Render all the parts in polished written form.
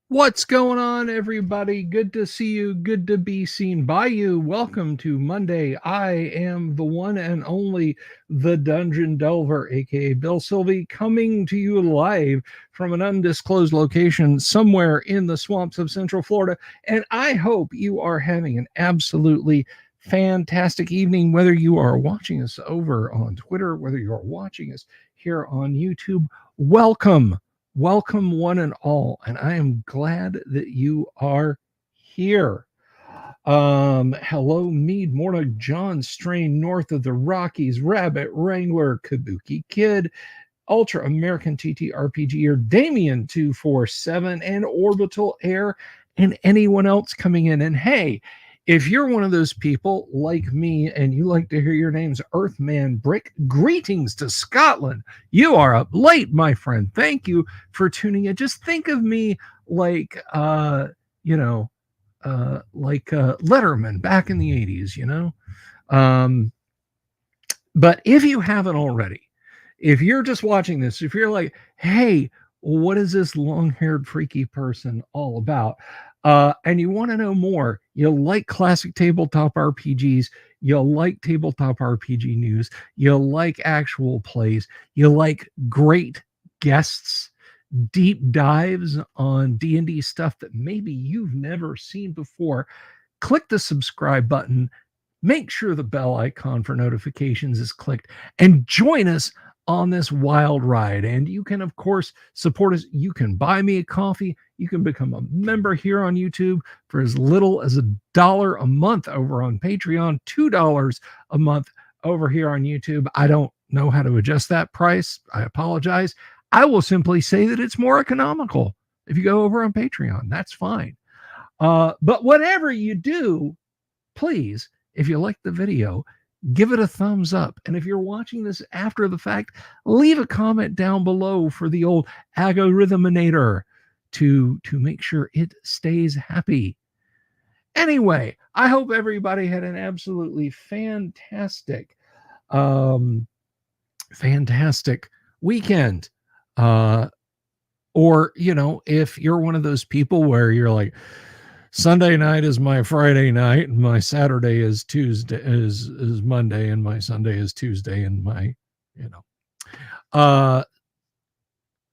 What's going on, everybody? Good to see you. Good to be seen by you. Welcome to Monday. I am the one and only the Dungeon Delver, aka Bill Sylvie, coming to you live from an undisclosed location somewhere in the swamps of Central Florida. And I hope you are having an absolutely fantastic evening, whether you are watching us over on Twitter, whether you are watching us here on YouTube. Welcome. Welcome, one and all, and I am glad that you are here. Hello, Mead, Morna, John Strain, north of the Rockies, Rabbit Wrangler, Kabuki Kid, Ultra American TTRPGer, Damien 247, and Orbital Air, and anyone else coming in. And hey, if you're one of those people like me and you like to hear your names, Earthman Brick, greetings to Scotland. You are up late, my friend. Thank you for tuning in. Just think of me like, Letterman back in the 80s, But if you haven't already, if you're just watching this, if you're like, hey, what is this long-haired freaky person all about? And you want to know more, you like classic tabletop RPGs, you like tabletop RPG news, you like actual plays, you like great guests, deep dives on D&D stuff that maybe you've never seen before, click the subscribe button. Make sure the bell icon for notifications is clicked and join us on this wild ride. And you can, of course, support us. You can buy me a coffee. You can become a member here on YouTube for as little as $1 a month over on Patreon, $2 a month over here on YouTube. I don't know how to adjust that price. I apologize. I will simply say that it's more economical if you go over on Patreon. That's fine. But whatever you do, please, if you like the video, give it a thumbs up. And if you're watching this after the fact, leave a comment down below for the old algorithminator to make sure it stays happy. Anyway, I hope everybody had an absolutely fantastic weekend. Or, if you're one of those people where you're like, Sunday night is my Friday night, and my Saturday is Tuesday, is Monday, and my Sunday is Tuesday, and my,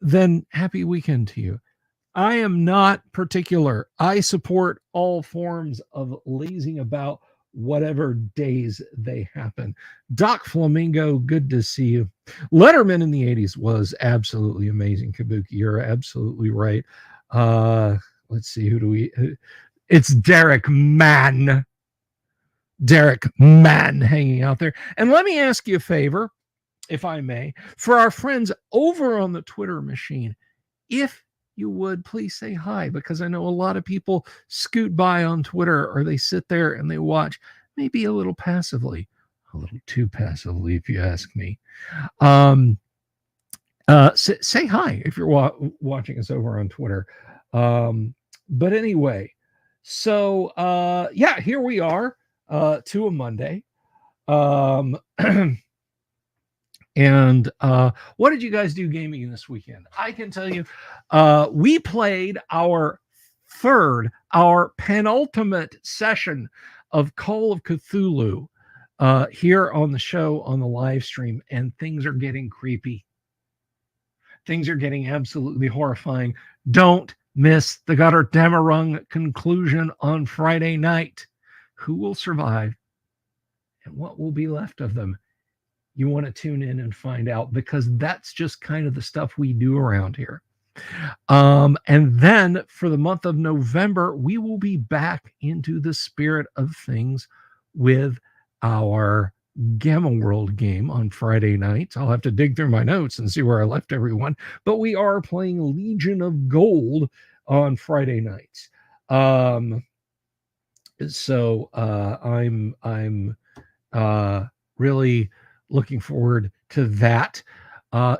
then happy weekend to you. I am not particular. I support all forms of lazing about, whatever days they happen. Doc Flamingo, good to see you. Letterman in the 80s was absolutely amazing. Kabuki, you're absolutely right. Let's see, it's Derek Mann hanging out there. And let me ask you a favor, if I may, for our friends over on the Twitter machine, if you would please say hi, because I know a lot of people scoot by on Twitter, or they sit there and they watch maybe a little passively, a little too passively, if you ask me. Say hi if you're watching us over on Twitter. But anyway, so yeah, here we are to a Monday. And what did you guys do gaming this weekend? I can tell you, we played our penultimate session of Call of Cthulhu here on the show, on the live stream, and things are getting creepy. Things are getting absolutely horrifying. Don't miss the Götterdämmerung conclusion on Friday night. Who will survive and what will be left of them? You want to tune in and find out, because that's just kind of the stuff we do around here. And then for the month of November, we will be back into the spirit of things with our Gamma World game on Friday nights. I'll have to dig through my notes and see where I left everyone, but we are playing Legion of Gold on Friday nights. So I'm really looking forward to that.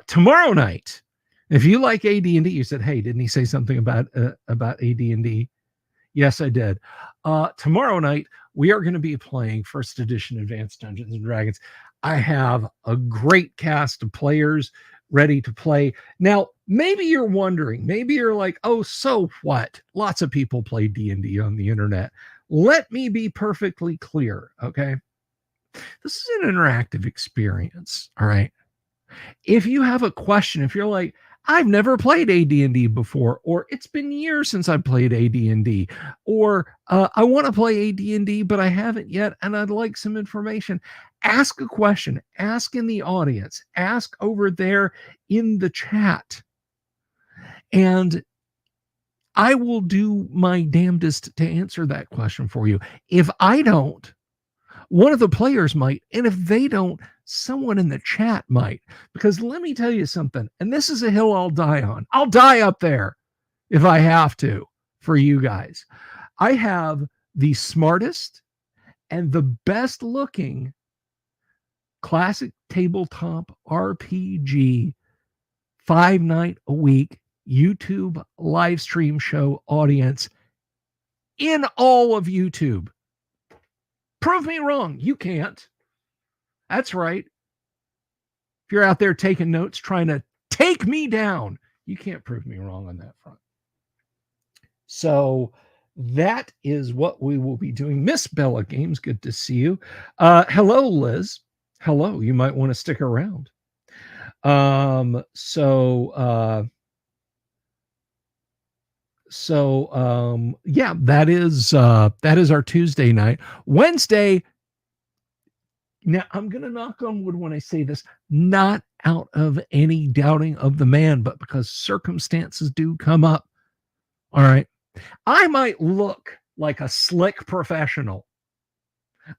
Tomorrow night, if you like AD&D, you said, hey, didn't he say something about AD&D? Yes, I did. Tomorrow night, we are going to be playing first edition Advanced Dungeons and Dragons. I have a great cast of players ready to play. Now, Maybe you're wondering, maybe you're like, oh, so what? Lots of people play D&D on the internet. Let me be perfectly clear, okay? This is an interactive experience, all right? If you have a question, if you're like, I've never played AD&D before, or it's been years since I played AD&D, or I want to play AD&D, but I haven't yet, and I'd like some information, ask a question, ask in the audience, ask over there in the chat, and I will do my damnedest to answer that question for you. If I don't, one of the players might. And if they don't, someone in the chat might. Because let me tell you something, and this is a hill I'll die on. I'll die up there if I have to for you guys. I have the smartest and the best looking classic tabletop RPG 5 night a week YouTube live stream show audience in all of YouTube. Prove me wrong. You can't. That's right. If you're out there taking notes, trying to take me down, you can't prove me wrong on that front. So that is what we will be doing. Miss Bella Games, good to see you. Hello, Liz. Hello. You might want to stick around. Yeah, that is our Tuesday night. Wednesday. Now I'm gonna knock on wood when I say this, not out of any doubting of the man, but because circumstances do come up. All right. I might look like a slick professional.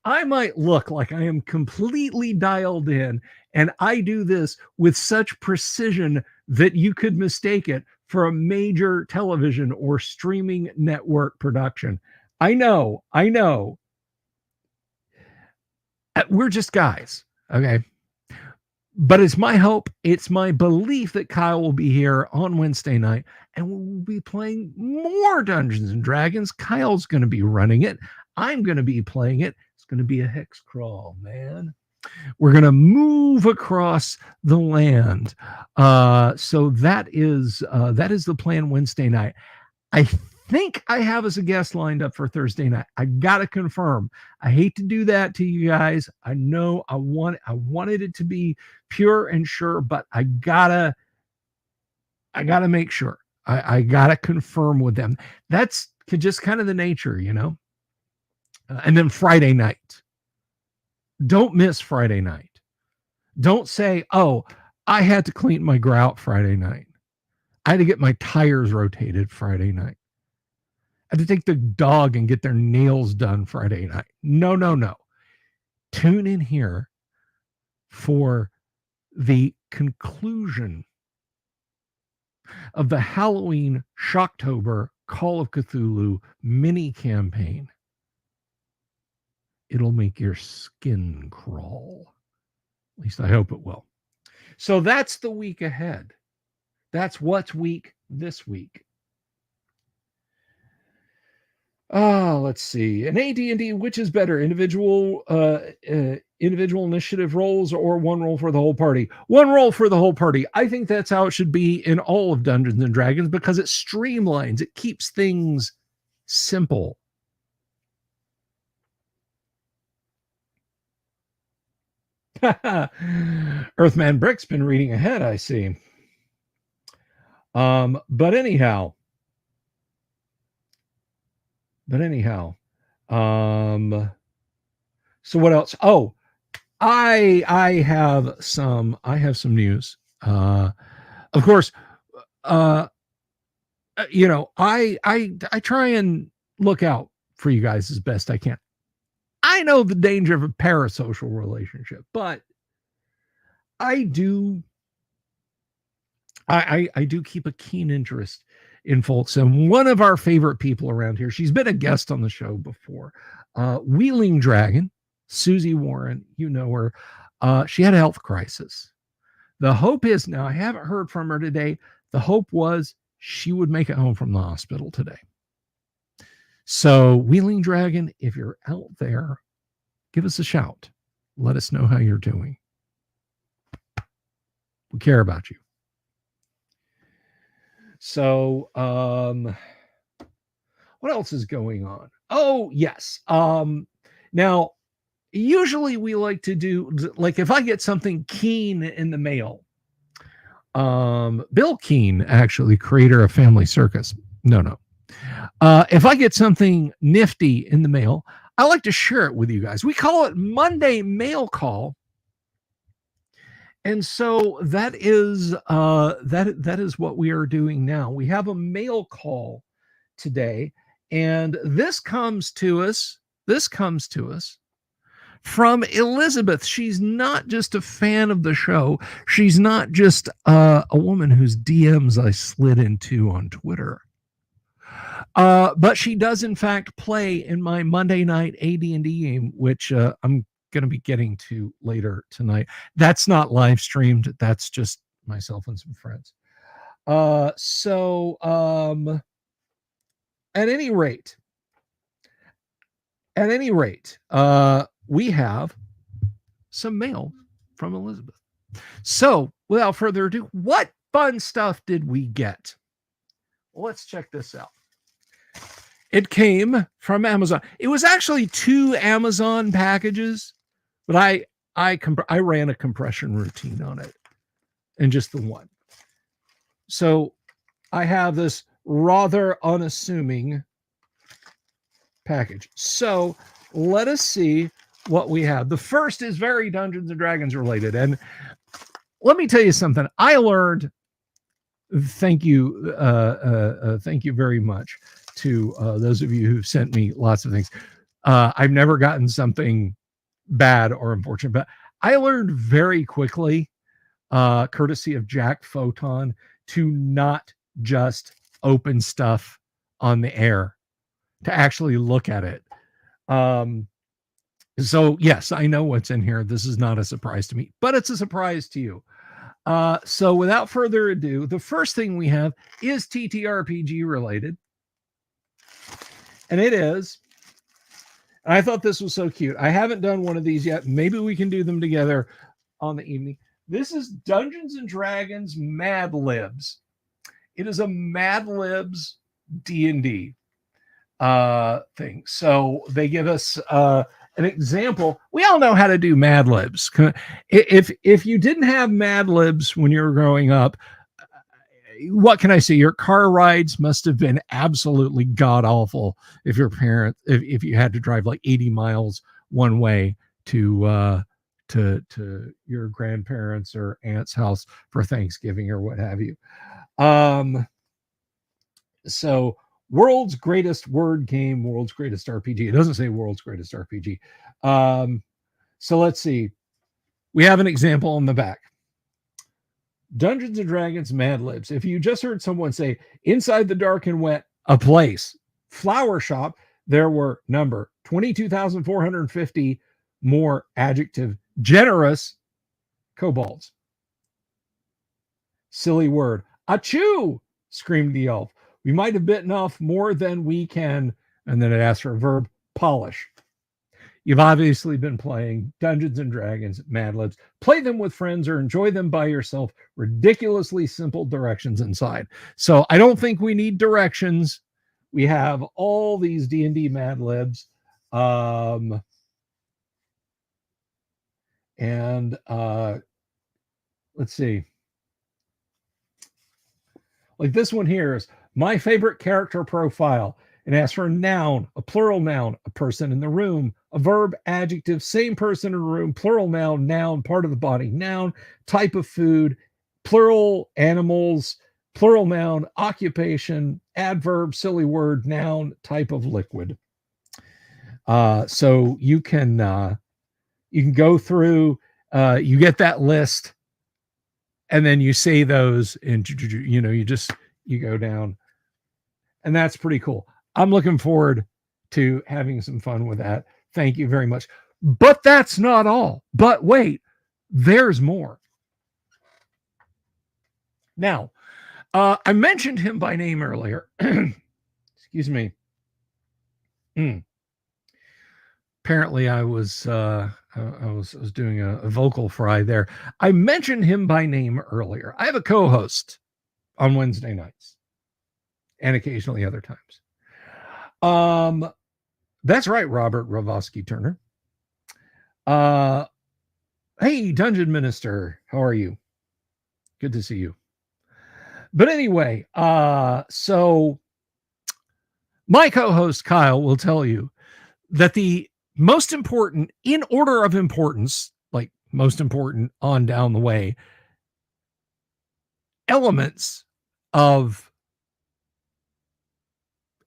I might look like I am completely dialed in, and I do this with such precision that you could mistake it for a major television or streaming network production. I know. We're just guys, okay? But it's my hope, it's my belief that Kyle will be here on Wednesday night and we'll be playing more Dungeons and Dragons. Kyle's going to be running it. I'm going to be playing it. It's going to be a hex crawl, man. We're going to move across the land. So that is the plan Wednesday night. I think I have as a guest lined up for Thursday night. I gotta confirm. I hate to do that to you guys. I know I wanted it to be pure and sure, but I gotta make sure. I gotta confirm with them. That's just kind of the nature, you know. And then Friday night. Don't miss Friday night. Don't say, "Oh, I had to clean my grout Friday night. I had to get my tires rotated Friday night. I had to take the dog and get their nails done Friday night." No. Tune in here for the conclusion of the Halloween Shocktober Call of Cthulhu mini campaign. It'll make your skin crawl. At least I hope it will. So that's the week ahead. That's what's week this week. Let's see. An AD&D, which is better, individual initiative roles or one role for the whole party? One role for the whole party. I think that's how it should be in all of Dungeons and Dragons because it streamlines, it keeps things simple. Earthman Brick's been reading ahead, I see. But anyhow, so what else? Oh, I have some news. Of course, you know, I try and look out for you guys as best I can. I know the danger of a parasocial relationship, but I do keep a keen interest in folks. And one of our favorite people around here, she's been a guest on the show before, Wheeling Dragon, Susie Warren, you know her. She had a health crisis. The hope is, now I haven't heard from her today. The hope was she would make it home from the hospital today. So Wheeling Dragon, if you're out there, give us a shout. Let us know how you're doing. We care about you. So, what else is going on? Oh, yes. Now, usually we like to do, like, if I get something keen in the mail, Bill Keen, actually, creator of Family Circus. No. If I get something nifty in the mail, I like to share it with you guys. We call it Monday Mail Call. And so that is what we are doing now. We have a mail call today, and this comes to us from Elizabeth. She's not just a fan of the show. She's not just a woman whose DMs I slid into on Twitter. But she does in fact play in my Monday night AD&D game, which I'm going to be getting to later tonight. That's not live streamed. That's just myself and some friends. So at any rate, we have some mail from Elizabeth. So without further ado, what fun stuff did we get? Well, let's check this out. It came from Amazon. It was actually 2 Amazon packages, but I ran a compression routine on it, and just the one. So I have this rather unassuming package. So let us see what we have. The first is very Dungeons and Dragons related, and let me tell you something. I learned. Thank you very much to those of you who've sent me lots of things. I've never gotten something bad or unfortunate, but I learned very quickly, courtesy of Jack Photon, to not just open stuff on the air, to actually look at it. So yes, I know what's in here. This is not a surprise to me, but it's a surprise to you. So without further ado, the first thing we have is TTRPG related. And it is, and I thought this was so cute. I haven't done one of these yet. Maybe we can do them together on the evening. This is Dungeons and Dragons Mad Libs. It is a Mad Libs D&D thing. So they give us an example. We all know how to do Mad Libs. If you didn't have Mad Libs when you were growing up, what can I say? Your car rides must have been absolutely god awful if your parents, if you had to drive like 80 miles one way to your grandparents or aunt's house for Thanksgiving or what have you. So world's greatest word game, world's greatest RPG. It doesn't say world's greatest RPG. So let's see. We have an example on the back. Dungeons and Dragons Mad Libs. If you just heard someone say inside the dark and wet, a place, flower shop, there were number 22,450 more adjective generous kobolds. Silly word. Achoo! Screamed the elf. We might have bitten off more than we can. And then it asks for a verb, polish. You've obviously been playing Dungeons and Dragons Mad Libs. Play them with friends or enjoy them by yourself. Ridiculously simple directions inside. So I don't think we need directions. We have all these D&D Mad Libs. Let's see. Like this one here is my favorite character profile. It asks for a noun, a plural noun, a person in the room, a verb, adjective, same person in the room, plural noun, noun, part of the body, noun, type of food, plural animals, plural noun, occupation, adverb, silly word, noun, type of liquid. So you can go through, you get that list, and then you say those, and you go down, and that's pretty cool. I'm looking forward to having some fun with that. Thank you very much. But that's not all. But wait, there's more. Now, I mentioned him by name earlier. Excuse me. Apparently, I was doing a vocal fry there. I mentioned him by name earlier. I have a co-host on Wednesday nights. and occasionally other times. That's right, Robert Ravosky Turner. Hey, Dungeon Minister, how are you? Good to see you. But anyway, so my co-host Kyle will tell you that the most important, in order of importance, like most important on down the way, elements of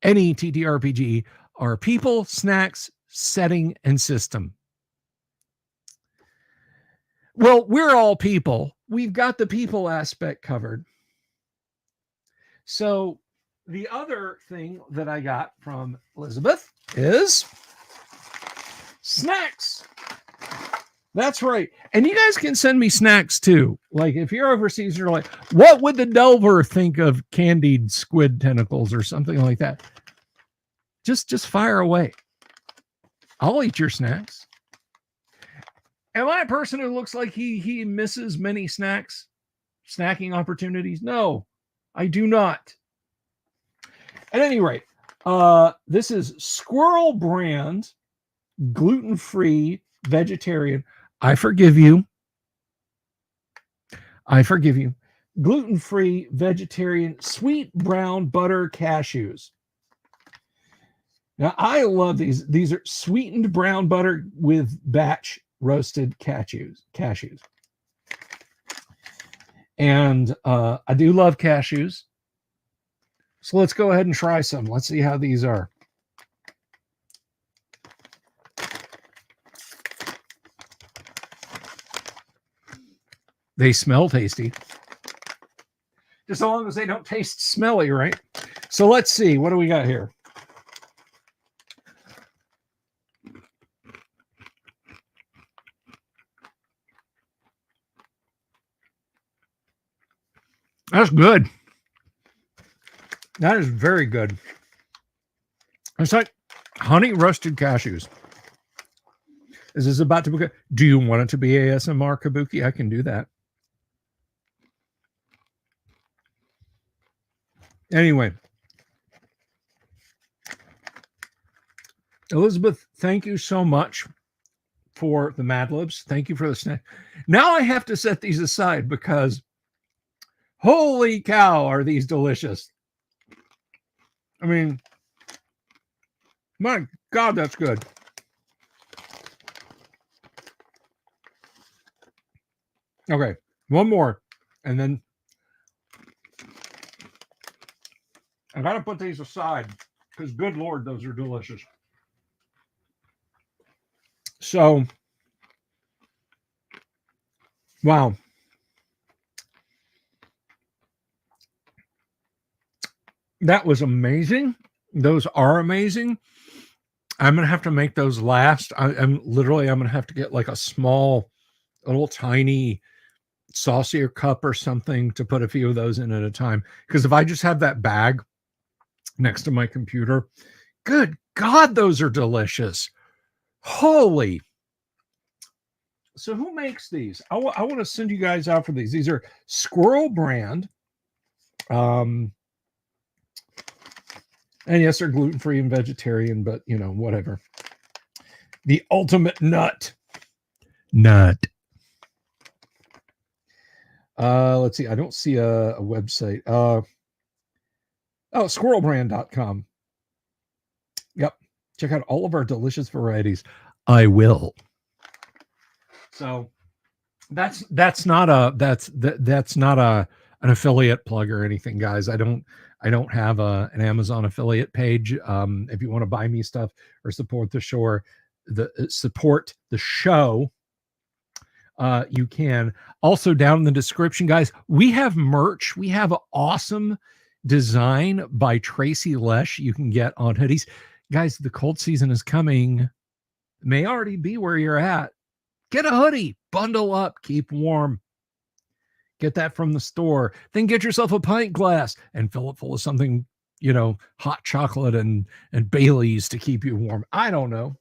any TTRPG are people, snacks, setting, and system. Well, we're all people. We've got the people aspect covered. So the other thing that I got from Elizabeth is snacks. That's right. And you guys can send me snacks too. Like if you're overseas, you're like, what would the Delver think of candied squid tentacles or something like that? Just fire away. I'll eat your snacks. Am I a person who looks like he misses many snacking opportunities? No, I do not. At any rate, this is Squirrel Brand, gluten-free, vegetarian. I forgive you. I forgive you. Gluten-free, vegetarian, sweet brown butter cashews. Now, I love these. These are sweetened brown butter with batch roasted cashews. And I do love cashews. So let's go ahead and try some. Let's see how these are. They smell tasty. Just as long as they don't taste smelly, right? So let's see. What do we got here? That's good. That is very good. It's like honey roasted cashews. Is this about to be good? Do you want it to be ASMR Kabuki? I can do that. Anyway, Elizabeth, thank you so much for the Mad Libs. Thank you for the snack. Now I have to set these aside because holy cow, are these delicious. I mean, my God, that's good. Okay, one more. And then I got to put these aside because good Lord, those are delicious. So, wow. That was amazing. Those are amazing. I'm going to have to make those last. I'm going to have to get like a small, little tiny saucier cup or something to put a few of those in at a time. Because if I just have that bag next to my computer, good God, those are delicious. Holy. So who makes these? I want to send you guys out for these. These are Squirrel Brand. And yes, they're gluten-free and vegetarian, but you know, whatever. The ultimate nut. Let's see. I don't see a website. Squirrelbrand.com. Yep. Check out all of our delicious varieties. I will. So that's not an affiliate plug or anything, guys. I don't have an Amazon affiliate page. If you want to buy me stuff or support the show, you can. Also down in the description, guys, we have merch. We have an awesome design by Tracy Lesh you can get on hoodies. Guys, the cold season is coming. It may already be where you're at. Get a hoodie, bundle up, keep warm. Get that from the store. Then get yourself a pint glass and fill it full of something, you know, hot chocolate and Baileys to keep you warm. I don't know.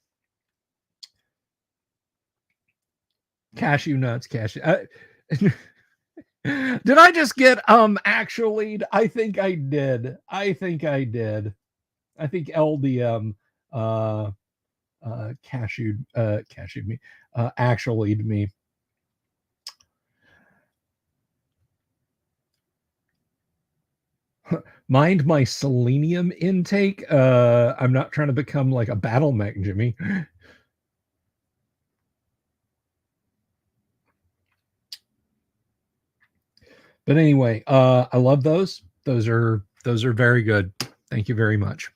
Cashew nuts, Did I just get actually? I think I did. I think I did. I think LDM uh cashewed me, actually'd me. Mind my selenium intake. I'm not trying to become like a battle mech, Jimmy. But anyway, I love those. Those are very good. Thank you very much.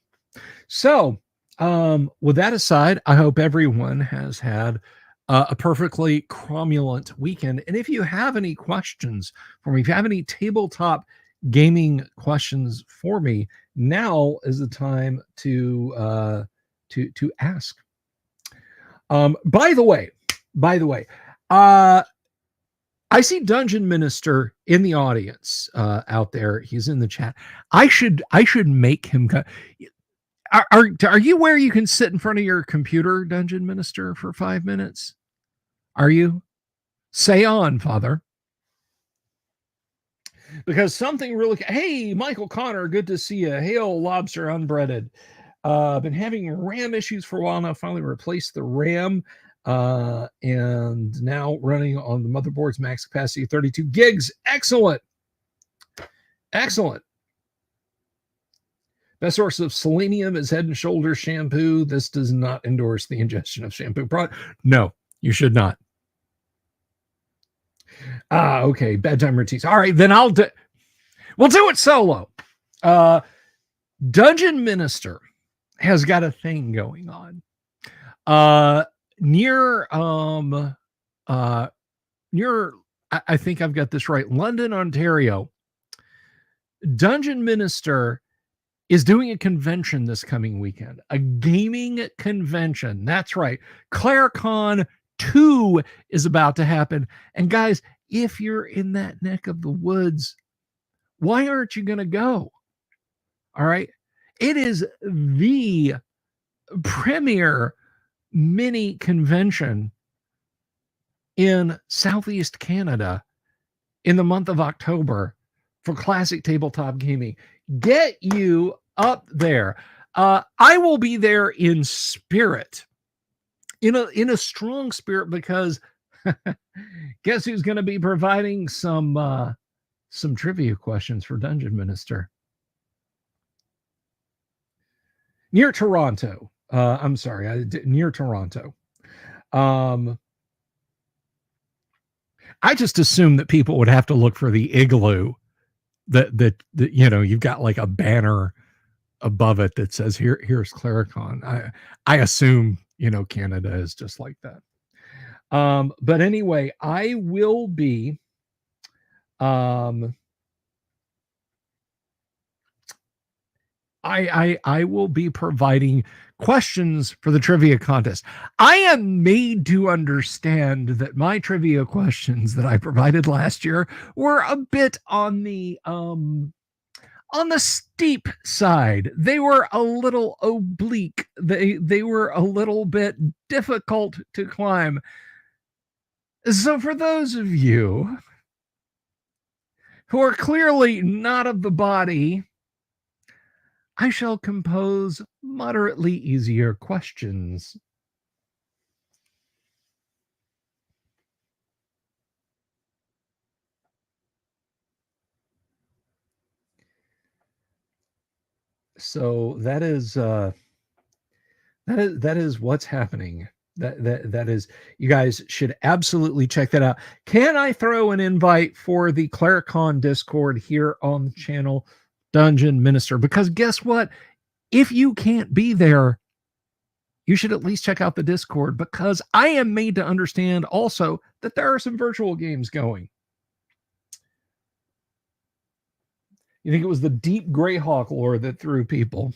So, with that aside, I hope everyone has had a perfectly cromulent weekend. And if you have any questions for me, if you have any tabletop gaming questions for me, now is the time to ask. By the way, uh, I see Dungeon Minister in the audience out there. He's in the chat. I should make him. Are you where you can sit in front of your computer, Dungeon Minister, for 5 minutes? Are you? Say on, Father. Because something really. Hey, Michael Connor, good to see you. Hail, Lobster Unbreaded. Been having RAM issues for a while now. Finally replaced the RAM, and now running on the motherboard's max capacity 32 gigs. Excellent. Excellent. Best source of selenium is Head and Shoulders shampoo. This does not endorse the ingestion of shampoo product. No, you should not. Okay. Bedtime routines. All right, then we'll do it solo. Dungeon Minister has got a thing going on. Near I think I've got this right. London, Ontario. Dungeon Minister is doing a convention this coming weekend, a gaming convention. That's right. ClareCon 2 is about to happen. And guys, if you're in that neck of the woods, why aren't you going to go? All right. It is the premier mini convention in Southeast Canada in the month of October for classic tabletop gaming. Get you up there. I will be there in spirit, in a strong spirit, because guess who's going to be providing some trivia questions for Dungeon Minister? Near Toronto. I'm sorry, near Toronto. I just assumed that people would have to look for the igloo that you've got like a banner above it that says here's ClareCon. I assume Canada is just like that. But anyway, I will be I will be providing questions for the trivia contest. I am made to understand that my trivia questions that I provided last year were a bit on the steep side. They were a little oblique. They were a little bit difficult to climb. So for those of you who are clearly not of the body, I shall compose moderately easier questions. So that is what's happening. That is, you guys should absolutely check that out. Can I throw an invite for the ClareCon Discord here on the channel, Dungeon Minister? Because guess what? If you can't be there, you should at least check out the Discord, because I am made to understand also that there are some virtual games going. You think it was the deep Greyhawk lore that threw people?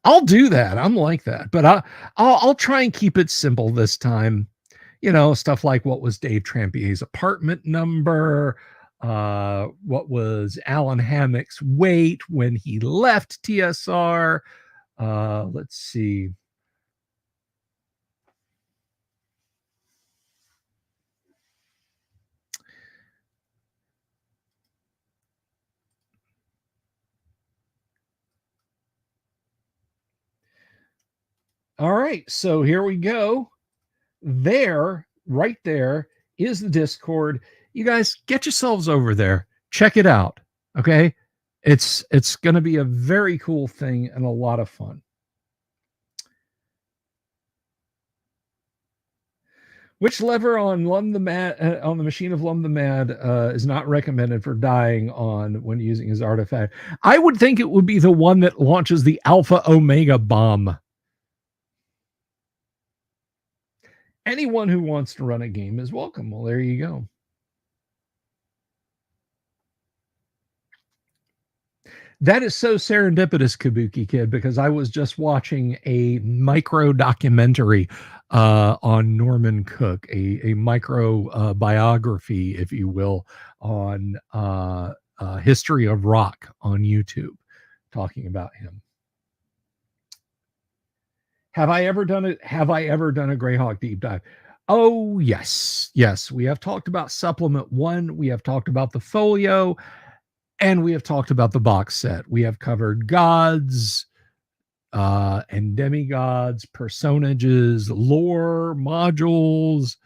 I'll do that. I'm like that, but I'll try and keep it simple this time. Stuff like what was Dave Trampier's apartment number, what was Alan Hammock's weight when he left TSR. Let's see. All right, so here we go. There, right there, is the Discord. You guys get yourselves over there. Check it out. Okay. It's going to be a very cool thing and a lot of fun. Which lever on Lum the Mad on the machine of Lum the Mad is not recommended for dying on when using his artifact? I would think it would be the one that launches the Alpha Omega bomb. Anyone who wants to run a game is welcome. Well, there you go. That is so serendipitous, Kabuki Kid, because I was just watching a micro documentary on Norman Cook, a micro biography, if you will, on history of rock on YouTube, talking about him. Have I ever done it? Have I ever done a Greyhawk deep dive? Oh, yes. Yes. We have talked about supplement one. We have talked about the folio. And we have talked about the box set. We have covered gods and demigods, personages, lore, modules.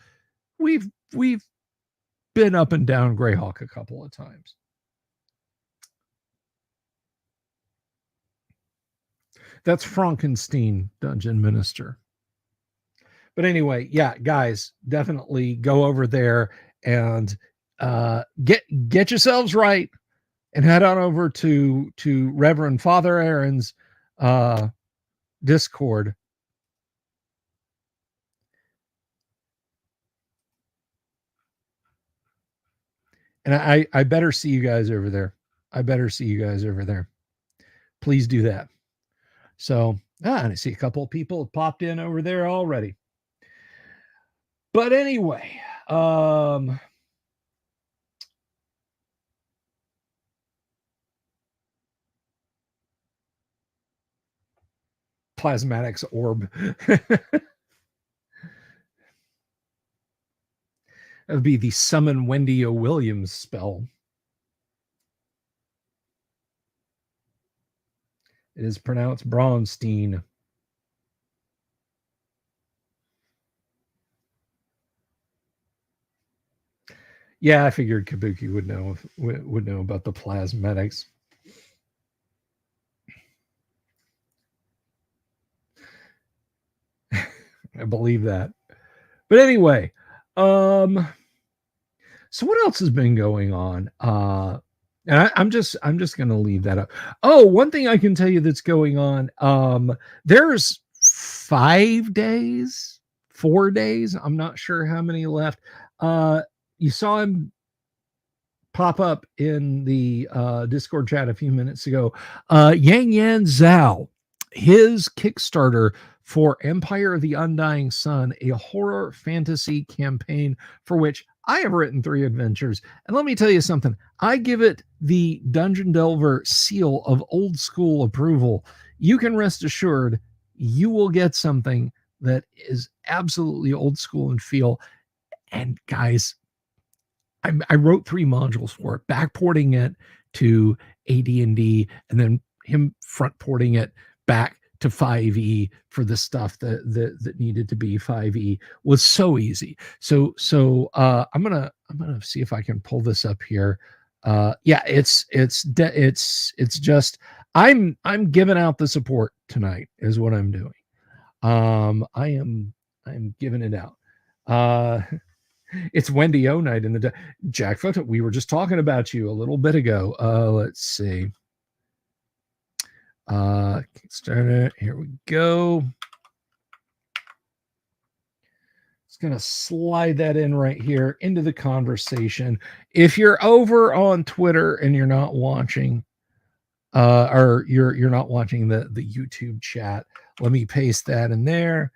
We've been up and down Greyhawk a couple of times. That's Frankenstein, Dungeon Minister. But anyway, yeah, guys, definitely go over there and get yourselves right and head on over to Reverend Father Aaron's Discord. And I better see you guys over there. I better see you guys over there. Please do that. So, and I see a couple of people popped in over there already. But anyway, Plasmatics Orb. That would be the Summon Wendy O. Williams spell. It is pronounced Braunstein. Yeah, I figured Kabuki would know about the plasmatics. I believe that. But anyway, so what else has been going on? And I'm just going to leave that up. Oh, one thing I can tell you that's going on. There's 5 days, 4 days. I'm not sure how many left. You saw him pop up in the Discord chat a few minutes ago. Yang Yan Zhao, his Kickstarter for Empire of the Undying Sun, a horror fantasy campaign for which I have written 3 adventures. And let me tell you something, I give it the Dungeon Delver seal of old school approval. You can rest assured you will get something that is absolutely old school in feel. And guys, I wrote 3 modules for it, backporting it to AD&D, and then him front porting it back to 5e for the stuff that needed to be 5e was so easy. So I'm gonna see if I can pull this up here. Yeah, it's just I'm giving out the support tonight is what I'm doing. I'm giving it out. It's Wendy O night in the Jack Photo. We were just talking about you a little bit ago. Let's see. Kickstarter. Here we go. It's gonna slide that in right here into the conversation. If you're over on Twitter and you're not watching, or you're not watching the YouTube chat, let me paste that in there.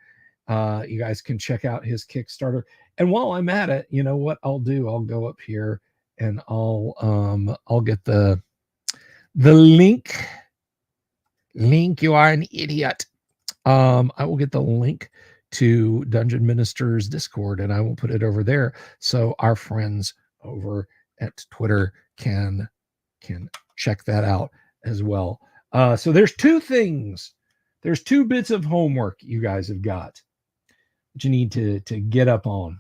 You guys can check out his Kickstarter. And while I'm at it, you know what I'll do? I'll go up here and I'll get the link. Link, you are an idiot. I will get the link to Dungeon Minister's Discord and I will put it over there so our friends over at Twitter can check that out as well. So there's 2 things There's 2 bits of homework you guys have got that you need to get up on.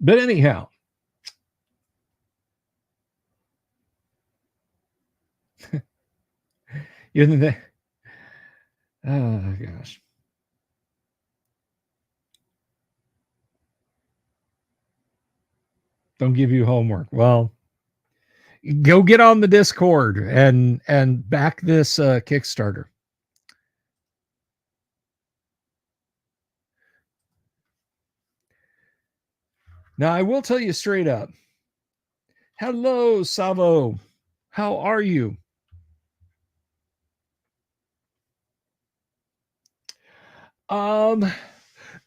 But anyhow, you know, oh gosh. Don't give you homework. Well, go get on the Discord and back this Kickstarter. Now, I will tell you straight up. Hello, Savo. How are you? Um,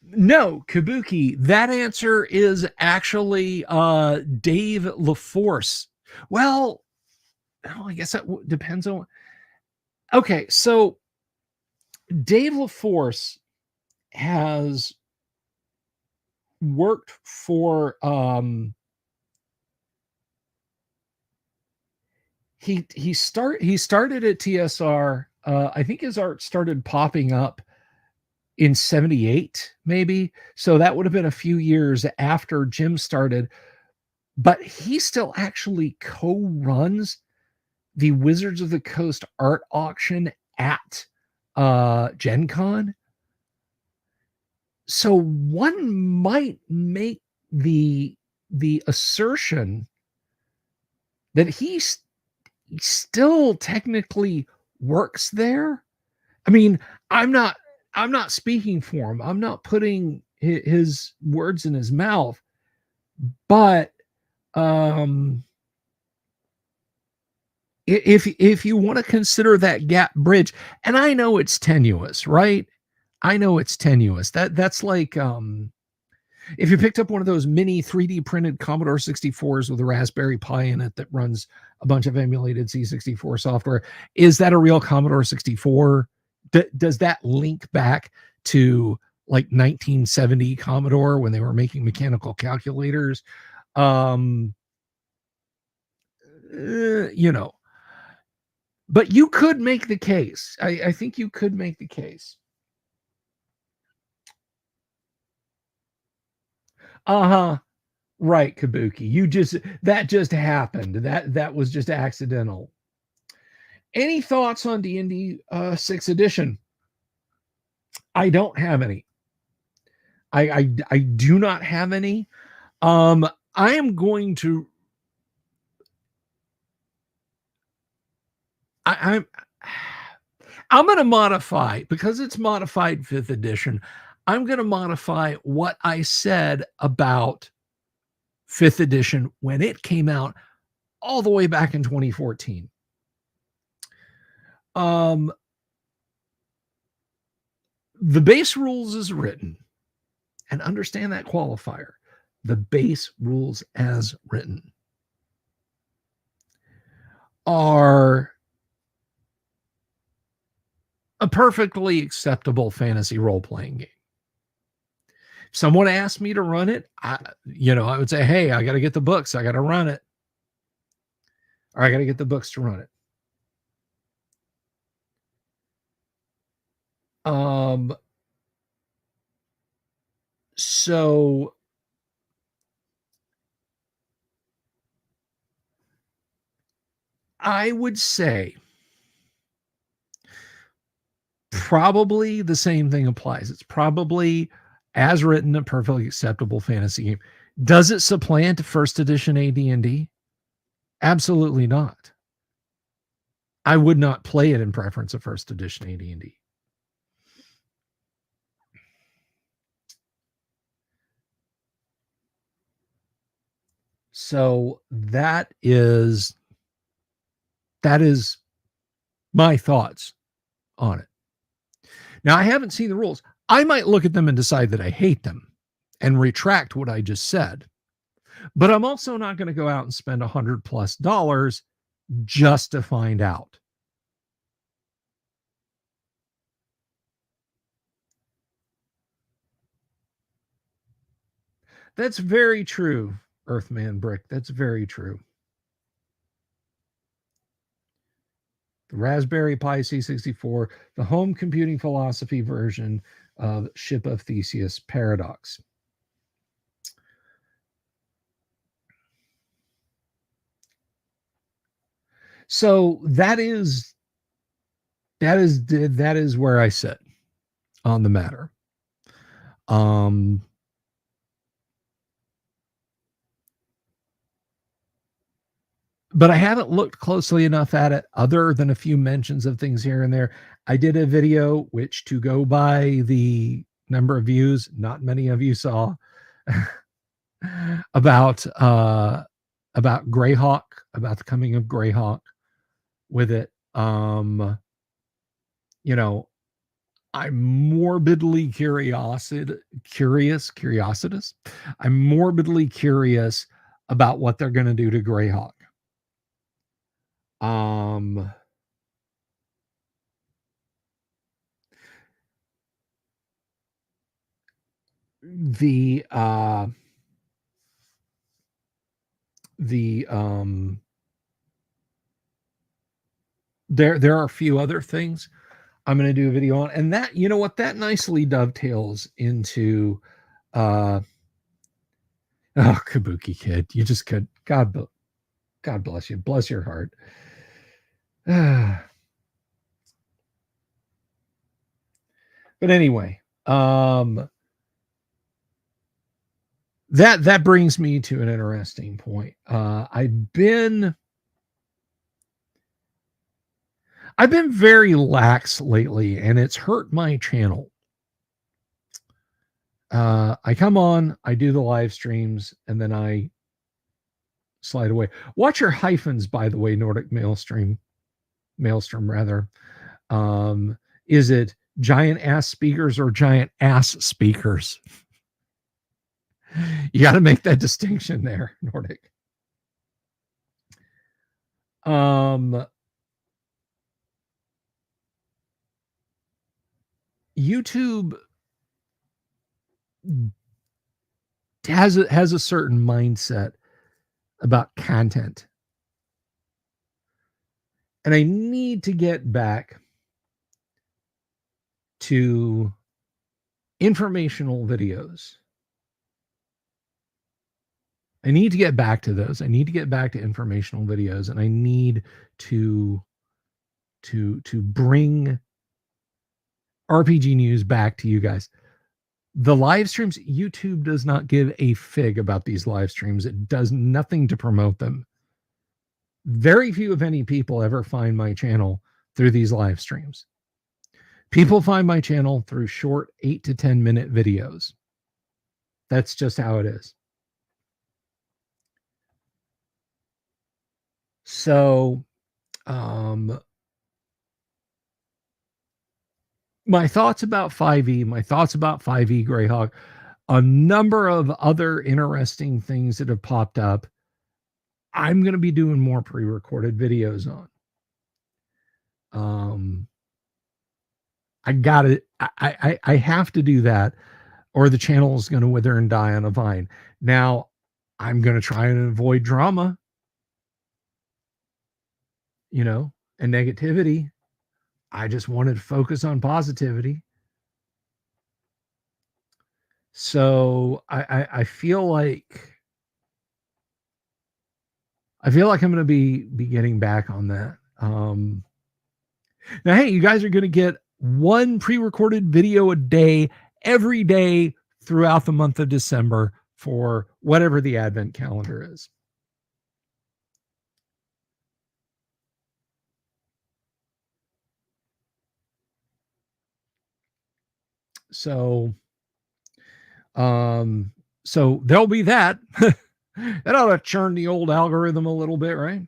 no, Kabuki. That answer is actually Dave LaForce. Well, I guess that depends on. Okay, so Dave LaForce has worked for he started at TSR. I think his art started popping up in 78 maybe. So that would have been a few years after Jim started, but he still actually co-runs the Wizards of the Coast art auction at Gen Con. So one might make the assertion that still technically works there. I mean, I'm not I'm not speaking for him. I'm not putting his words in his mouth, but um if you want to consider that gap bridge, and I know it's tenuous, right? I know it's tenuous. That's like if you picked up one of those mini 3D printed Commodore 64s with a Raspberry Pi in it that runs a bunch of emulated C64 software, is that a real Commodore 64? Does that link back to like 1970 Commodore when they were making mechanical calculators? Um, you know, but you could make the case. I think you could make the case. Uh-huh. Right, Kabuki. That just happened. That was just accidental. Any thoughts on D&D 6th edition? I don't have any. I do not have any. I am going to I'm I'm going to modify because it's modified 5th edition. I'm going to modify what I said about 5th edition when it came out all the way back in 2014. Um, the base rules is written, and understand that qualifier. The base rules as written are a perfectly acceptable fantasy role-playing game. If someone asked me to run it, I would say, hey, I got to get the books. I got to run it. Or I got to get the books to run it. So I would say probably the same thing applies. It's probably as written a perfectly acceptable fantasy game. Does it supplant first edition AD&D? Absolutely not. I would not play it in preference of first edition AD&D. So that is my thoughts on it. Now, I haven't seen the rules. I might look at them and decide that I hate them and retract what I just said. But I'm also not going to go out and spend $100+ just to find out. That's very true, Earthman Brick. That's very true. The Raspberry Pi C64, the home computing philosophy version of Ship of Theseus Paradox. So that is where I sit on the matter. But I haven't looked closely enough at it other than a few mentions of things here and there. I did a video which, to go by the number of views, not many of you saw, about Greyhawk, about the coming of Greyhawk with it. You know, I'm morbidly curiositous. I'm morbidly curious about what they're going to do to Greyhawk. The there are a few other things I'm going to do a video on, and that, you know what, that nicely dovetails into oh, Kabuki Kid, you just could, God bless you, bless your heart. But anyway, that brings me to an interesting point. I've been very lax lately, and it's hurt my channel. I come on, I do the live streams, and then I slide away. Watch your hyphens, by the way, Nordic Maelstrom rather. Is it giant ass speakers or giant ass speakers? You got to make that distinction there, Nordic. YouTube has a certain mindset about content, and I need to get back to informational videos. I need to get back to those. I need to get back to informational videos, and I need to bring RPG news back to you guys. The live streams, YouTube does not give a fig about these live streams. It does nothing to promote them. Very few, if any, people ever find my channel through these live streams. People find my channel through short 8 to 10 minute videos. That's just how it is. So, my thoughts about 5e, my thoughts about 5e Greyhawk, a number of other interesting things that have popped up. I'm going to be doing more pre-recorded videos on. I got it. I have to do that, or the channel is going to wither and die on a vine. Now, I'm going to try and avoid drama, and negativity. I just wanted to focus on positivity. So I feel like I'm going to be getting back on that. Now, hey, you guys are going to get one pre-recorded video a day, every day throughout the month of December for whatever the Advent calendar is. So, so there'll be that. That ought to churn the old algorithm a little bit, right?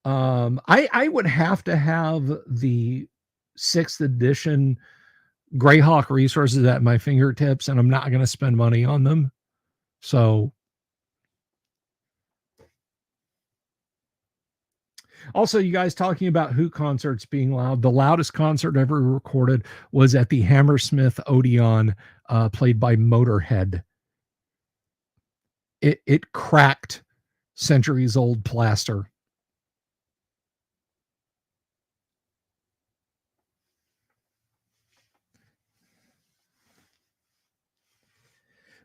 I would have to have the 6th edition Greyhawk resources at my fingertips, and I'm not going to spend money on them. So, also, you guys talking about Who concerts being loud. The loudest concert ever recorded was at the Hammersmith Odeon, played by Motorhead. It cracked centuries old plaster.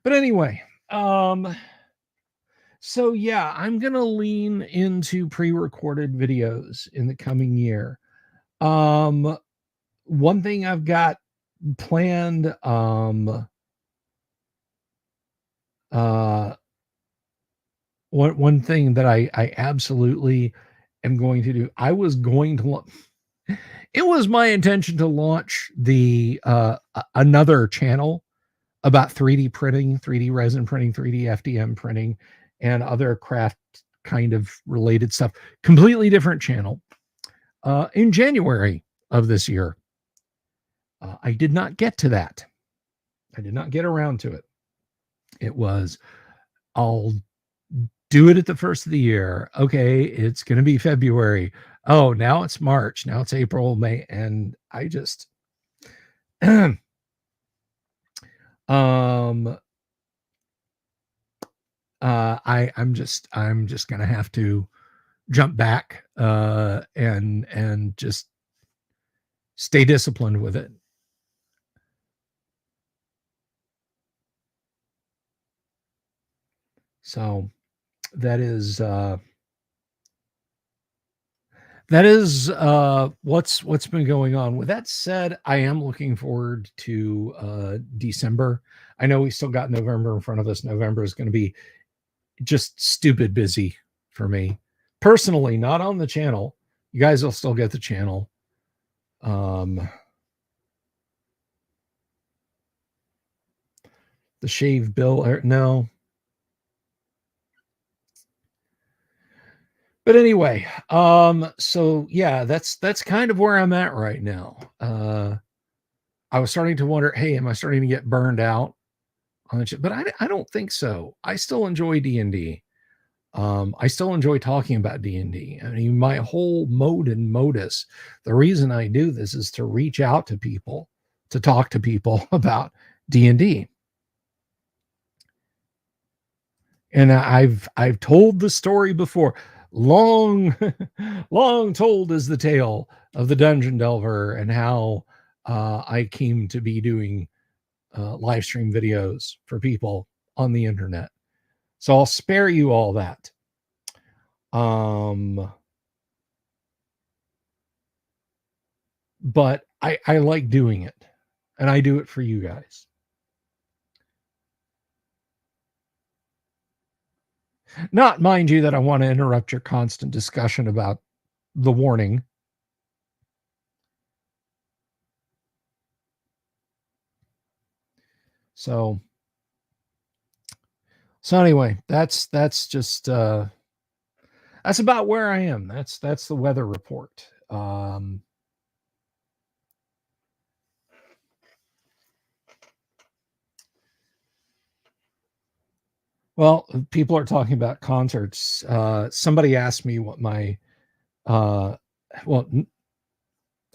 But anyway, so yeah, I'm gonna lean into pre-recorded videos in the coming year. Um, one thing I've got planned, uh, one thing that I absolutely am going to do. I was going to it was my intention to launch the another channel about 3D printing, 3D resin printing, 3D FDM printing, and other craft kind of related stuff. Completely different channel. In January of this year, I did not get to that. I did not get around to it. It was, I'll do it at the first of the year. Okay, it's going to be February. Oh, now it's March. Now it's April, May, and I just, um, I'm just gonna have to jump back and just stay disciplined with it. So that is what's been going on. With that said, I am looking forward to December. I know we still got November in front of us. November is going to be just stupid busy for me personally, not on the channel. You guys will still get the channel. The shave bill, no. But anyway, so yeah, that's kind of where I'm at right now. I was starting to wonder, hey, am I starting to get burned out on the but I don't think so. I still enjoy D&D. I still enjoy talking about D&D. I mean, my whole mode and modus, the reason I do this is to reach out to people, to talk to people about D&D. And I've told the story before. Long, long told is the tale of the dungeon delver and how I came to be doing live stream videos for people on the internet. So I'll spare you all that. But I like doing it, and I do it for you guys. Not, mind you, that I want to interrupt your constant discussion about the warning. So anyway, that's just that's about where I am. That's the weather report. Well, people are talking about concerts. Somebody asked me what my well,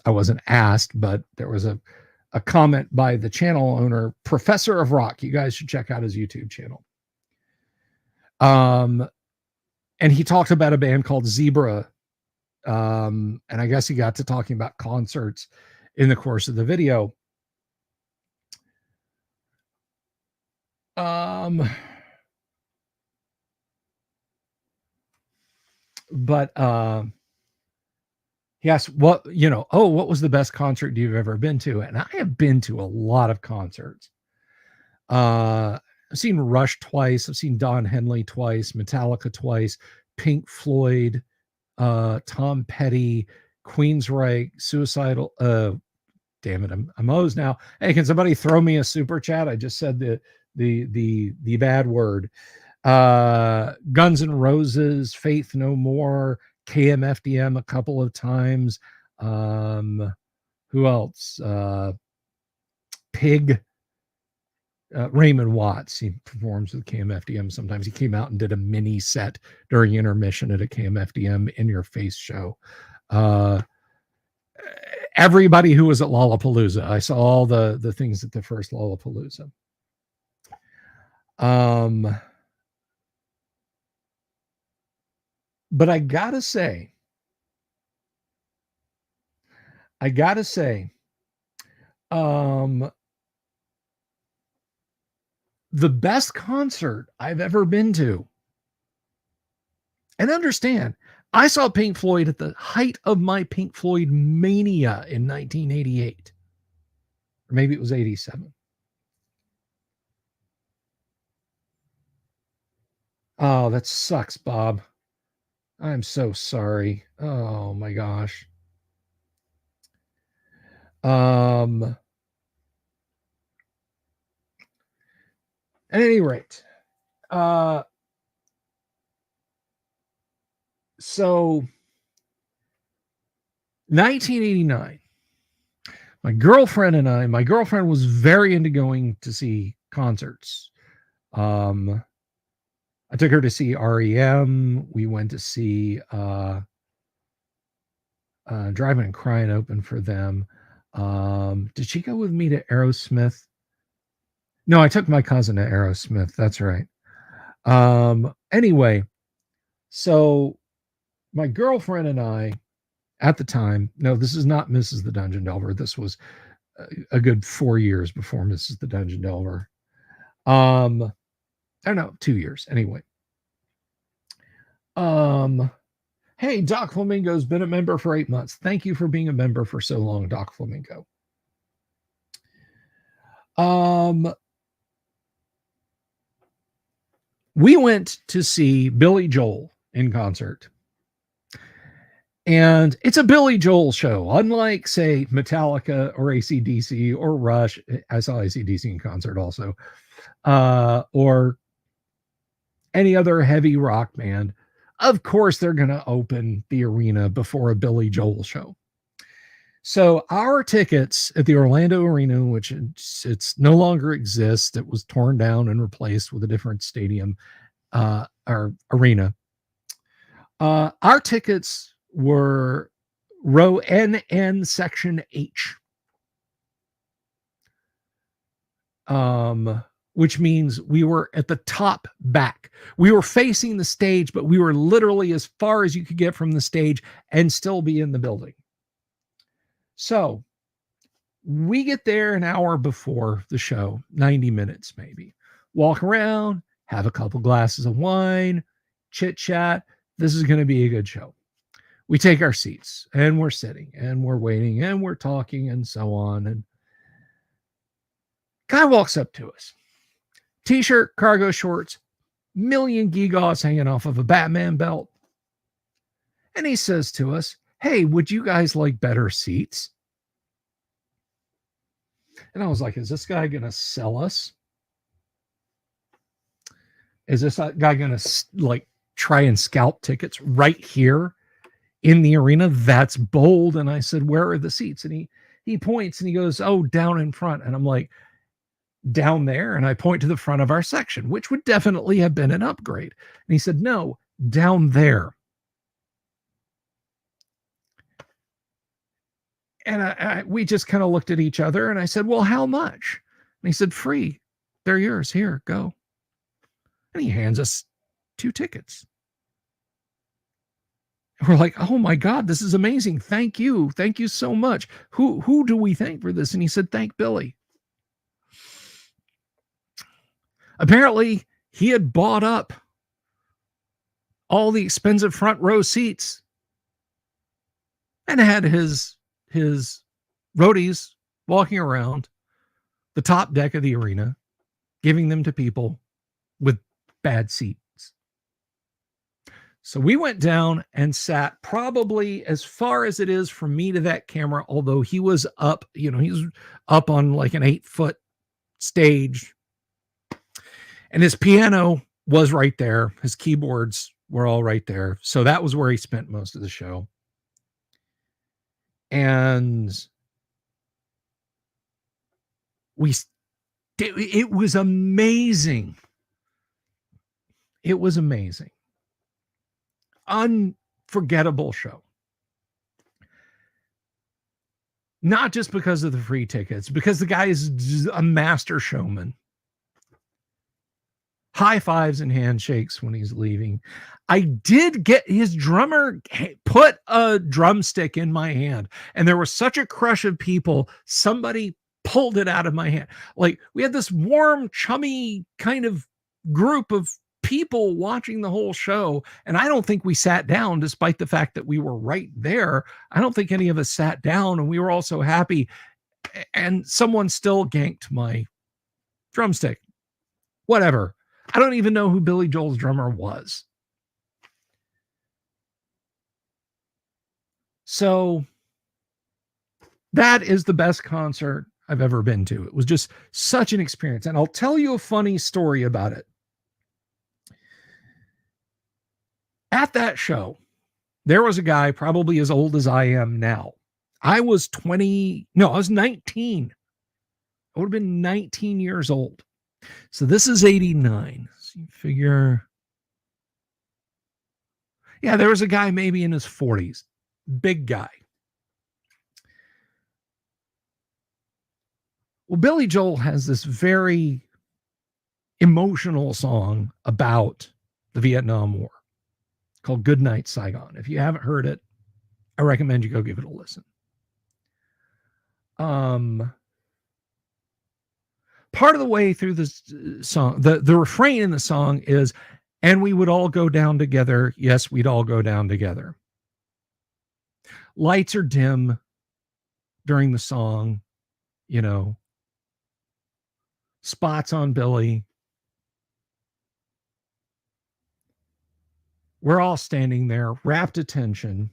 I wasn't asked, but there was a comment by the channel owner, Professor of Rock. You guys should check out his YouTube channel. And he talked about a band called Zebra. And I guess he got to talking about concerts in the course of the video. But he asked, what was the best concert you've ever been to? And I have been to a lot of concerts. I've seen Rush twice. I've seen Don Henley twice, Metallica twice, Pink Floyd, Tom Petty, Queensryche, Suicidal. Damn it, I'm O's now. Hey, can somebody throw me a super chat? I just said the bad word. Guns N' Roses, Faith No More, KMFDM a couple of times. Who else? Pig. Raymond Watts, he performs with KMFDM sometimes. He came out and did a mini set during intermission at a KMFDM In Your Face show. Everybody who was at Lollapalooza, I saw all the things at the first Lollapalooza. But I gotta say, the best concert I've ever been to. And understand, I saw Pink Floyd at the height of my Pink Floyd mania in 1988. Or maybe it was 87. Oh, that sucks, Bob. I'm so sorry. Oh my gosh. At any rate, so 1989, my girlfriend was very into going to see concerts. I took her to see REM. We went to see Driving and Crying open for them. Did she go with me to Aerosmith? No, I took my cousin to Aerosmith. That's right. Anyway, so my girlfriend and I, at the time, no, this is not Mrs. the Dungeon Delver. This was a good 4 years before Mrs. the Dungeon Delver. I don't know, 2 years anyway. Hey, Doc Flamingo's been a member for 8 months. Thank you for being a member for so long, Doc Flamingo. We went to see Billy Joel in concert. And it's a Billy Joel show, unlike, say, Metallica or AC/DC or Rush. I saw AC/DC in concert also, or any other heavy rock band. Of course, they're going to open the arena before a Billy Joel show. So our tickets at the Orlando Arena, which it's no longer exists, it was torn down and replaced with a different stadium or arena. Our tickets were row NN section H, which means we were at the top back. We were facing the stage, but we were literally as far as you could get from the stage and still be in the building. So we get there an hour before the show, 90 minutes maybe. Walk around, have a couple glasses of wine, chit chat. This is going to be a good show. We take our seats and we're sitting and we're waiting and we're talking and so on. And guy walks up to us. T-shirt, cargo shorts, million gewgaws hanging off of a Batman belt. And he says to us, hey, would you guys like better seats? And I was like, is this guy going to sell us? Is this guy going to like try and scalp tickets right here in the arena? That's bold. And I said, where are the seats? And he points and he goes, oh, down in front. And I'm like, down there? And I point to the front of our section, which would definitely have been an upgrade. And he said, no, down there. And we just kind of looked at each other and I said, well, how much? And he said, free. They're yours. Here, go. And he hands us 2 tickets. And we're like, oh my God, this is amazing. Thank you. Thank you so much. Who do we thank for this? And he said, thank Billy. Apparently, he had bought up all the expensive front row seats and had his roadies walking around the top deck of the arena, giving them to people with bad seats. So we went down and sat probably as far as it is from me to that camera, although he was up, he was up on like an 8-foot stage. And his piano was right there. His keyboards were all right there. So that was where he spent most of the show. And it was amazing. It was amazing. Unforgettable show. Not just because of the free tickets, because the guy is a master showman. High fives and handshakes when he's leaving. I did get his drummer put a drumstick in my hand, and there was such a crush of people. Somebody pulled it out of my hand. Like, we had this warm, chummy kind of group of people watching the whole show, and I don't think we sat down, despite the fact that we were right there. I don't think any of us sat down, and we were all so happy. And someone still ganked my drumstick. Whatever. I don't even know who Billy Joel's drummer was. So that is the best concert I've ever been to. It was just such an experience. And I'll tell you a funny story about it. At that show, there was a guy probably as old as I am now. I was 19. I would have been 19 years old. So this is 89. So you figure, yeah, there was a guy maybe in his 40s, big guy. Well, Billy Joel has this very emotional song about the Vietnam War called Good Night, Saigon. If you haven't heard it, I recommend you go give it a listen. Part of the way through this song, the refrain in the song is, and we would all go down together. Yes, we'd all go down together. Lights are dim during the song, you know, spots on Billy. We're all standing there, rapt attention.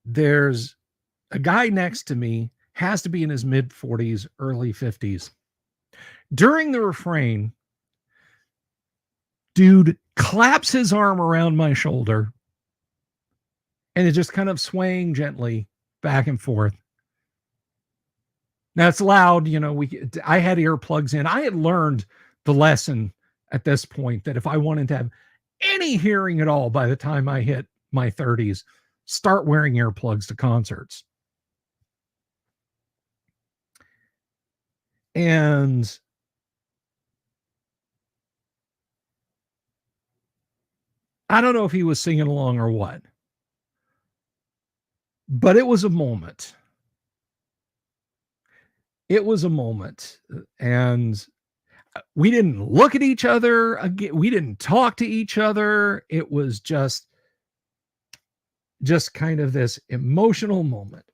There's a guy next to me, has to be in his mid 40s, early 50s. During the refrain, dude claps his arm around my shoulder and is just kind of swaying gently back and forth. Now it's loud, you know, I had earplugs in. I had learned the lesson at this point that if I wanted to have any hearing at all by the time I hit my 30s, start wearing earplugs to concerts. And I don't know if he was singing along or what, but it was a moment. It was a moment. And we didn't look at each other again. We didn't talk to each other. It was just kind of this emotional moment.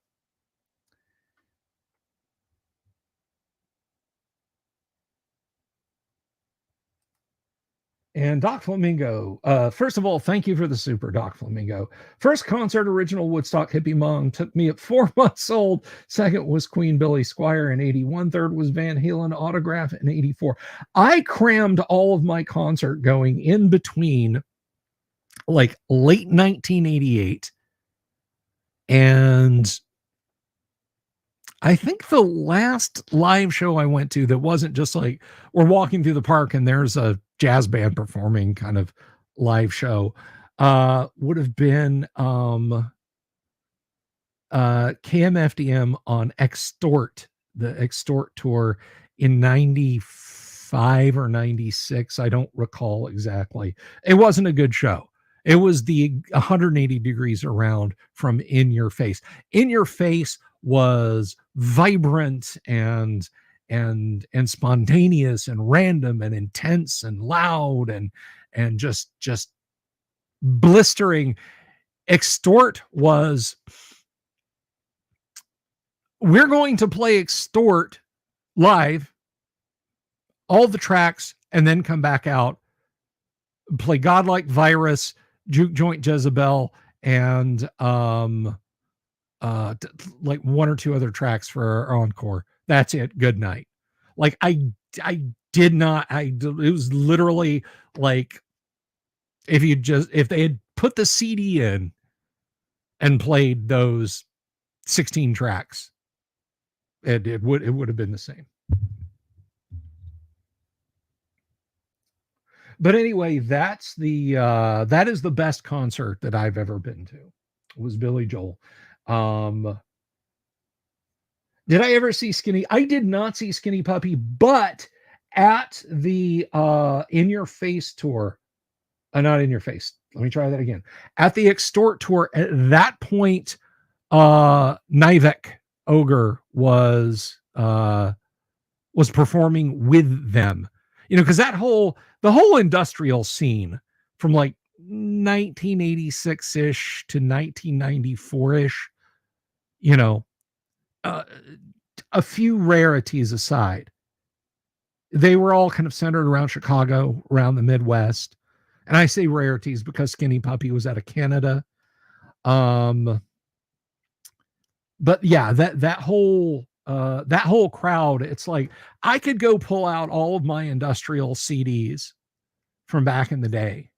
And Doc Flamingo, first of all, thank you for the super, Doc Flamingo. First concert, original Woodstock Hippie Mong, took me at 4 months old. Second was Queen Billy Squire in 81. Third was Van Halen Autograph in 84. I crammed all of my concert going in between like late 1988 and I think the last live show I went to that wasn't just like we're walking through the park and there's a jazz band performing kind of live show would have been KMFDM on Extort, the Extort tour in 95 or 96. I don't recall exactly. It wasn't a good show. It was the 180 degrees around from In Your Face. In Your Face was vibrant and spontaneous and random and intense and loud and just blistering. Extort was, we're going to play Extort live, all the tracks, and then come back out, play Godlike Virus, Juke Joint Jezebel, and like one or two other tracks for our encore. That's it. Good night. Like I did not, it was literally like if they had put the CD in and played those 16 tracks, it would have been the same. But anyway, that is the best concert that I've ever been to. It was Billy Joel. Did I ever see Skinny? I did not see Skinny Puppy, but at the In Your Face tour, not In Your Face, Let me try that again. At the Extort tour, at that point, Nivek Ogre was performing with them. You know, because the whole industrial scene from like 1986-ish to 1994-ish, you know, uh, a few rarities aside, they were all kind of centered around Chicago, around the Midwest. And I say rarities because Skinny Puppy was out of Canada. Um, but yeah, that whole crowd, it's like I could go pull out all of my industrial CDs from back in the day,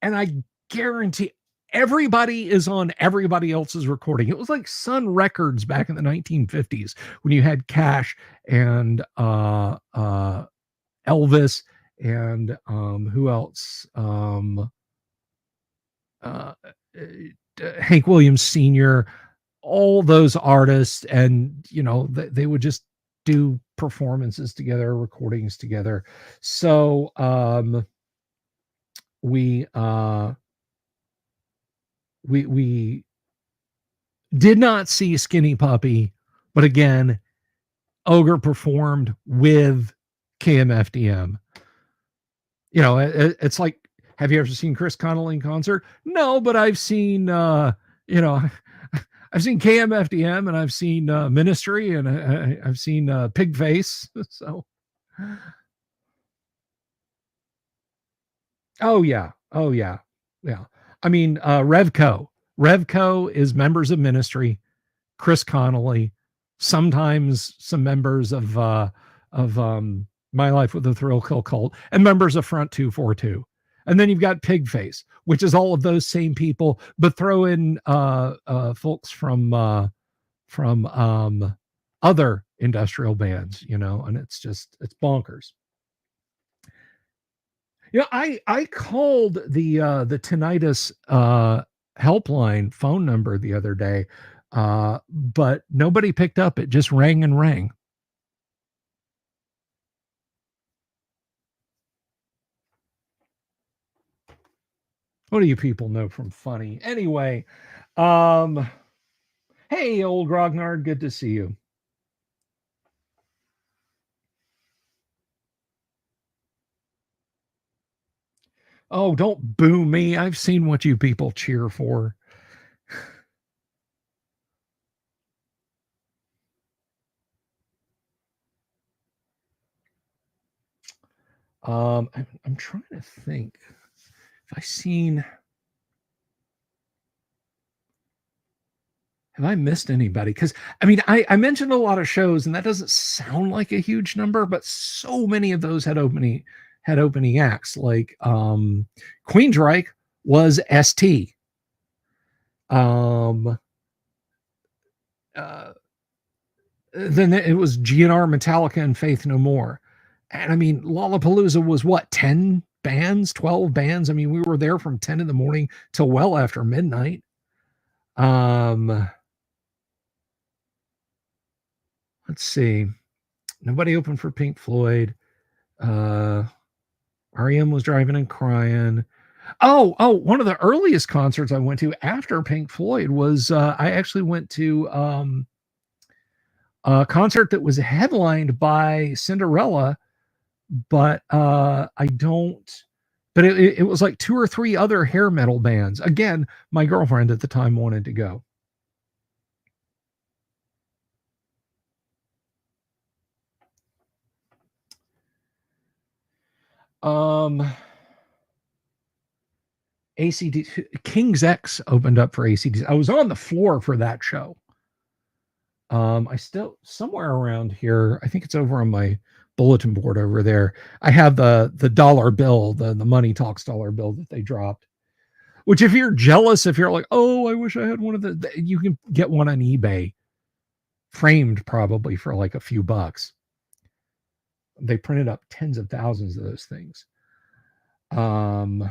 and I guarantee everybody is on everybody else's recording. It was like Sun Records back in the 1950s when you had Cash and Elvis and who else? Uh, Hank Williams Sr., all those artists, and you know they would just do performances together, recordings together. So we we did not see Skinny Puppy, but again, Ogre performed with KMFDM. You know, it's like, have you ever seen Chris Connolly in concert? No, but I've seen you know, I've seen KMFDM, and I've seen Ministry, and I've seen Pigface. So, oh yeah, oh yeah, yeah. I mean, Revco. Revco is members of Ministry, Chris Connolly, sometimes some members of My Life with the Thrill Kill Cult, and members of Front 242. And then you've got Pigface, which is all of those same people, but throw in folks from other industrial bands, you know, and it's bonkers. You know, I called the tinnitus helpline phone number the other day, but nobody picked up. It just rang and rang. What do you people know from funny? Anyway, um, hey, old Grognard, good to see you. Oh, don't boo me. I've seen what you people cheer for. I'm trying to think if I seen. Have I missed anybody? Because I mean, I mentioned a lot of shows, and that doesn't sound like a huge number, but so many of those had opening acts. Like Queensryche was ST. Um, uh, then it was GNR, Metallica, and Faith No More. And I mean, Lollapalooza was what, 10 bands, 12 bands? I mean, we were there from 10 in the morning till well after midnight. Um, let's see. Nobody opened for Pink Floyd. Uh, REM was Driving and Crying. Oh, one of the earliest concerts I went to after Pink Floyd was I actually went to a concert that was headlined by Cinderella, but I don't. But it was like two or three other hair metal bands. Again, my girlfriend at the time wanted to go. Um, ACD King's X opened up for ACD. I was on the floor for that show. I still somewhere around here. I think it's over on my bulletin board over there. I have the dollar bill, the Money Talks dollar bill that they dropped. Which, if you're jealous, if you're like, oh, I wish I had one of you can get one on eBay, framed probably for like a few bucks. They printed up tens of thousands of those things. Um,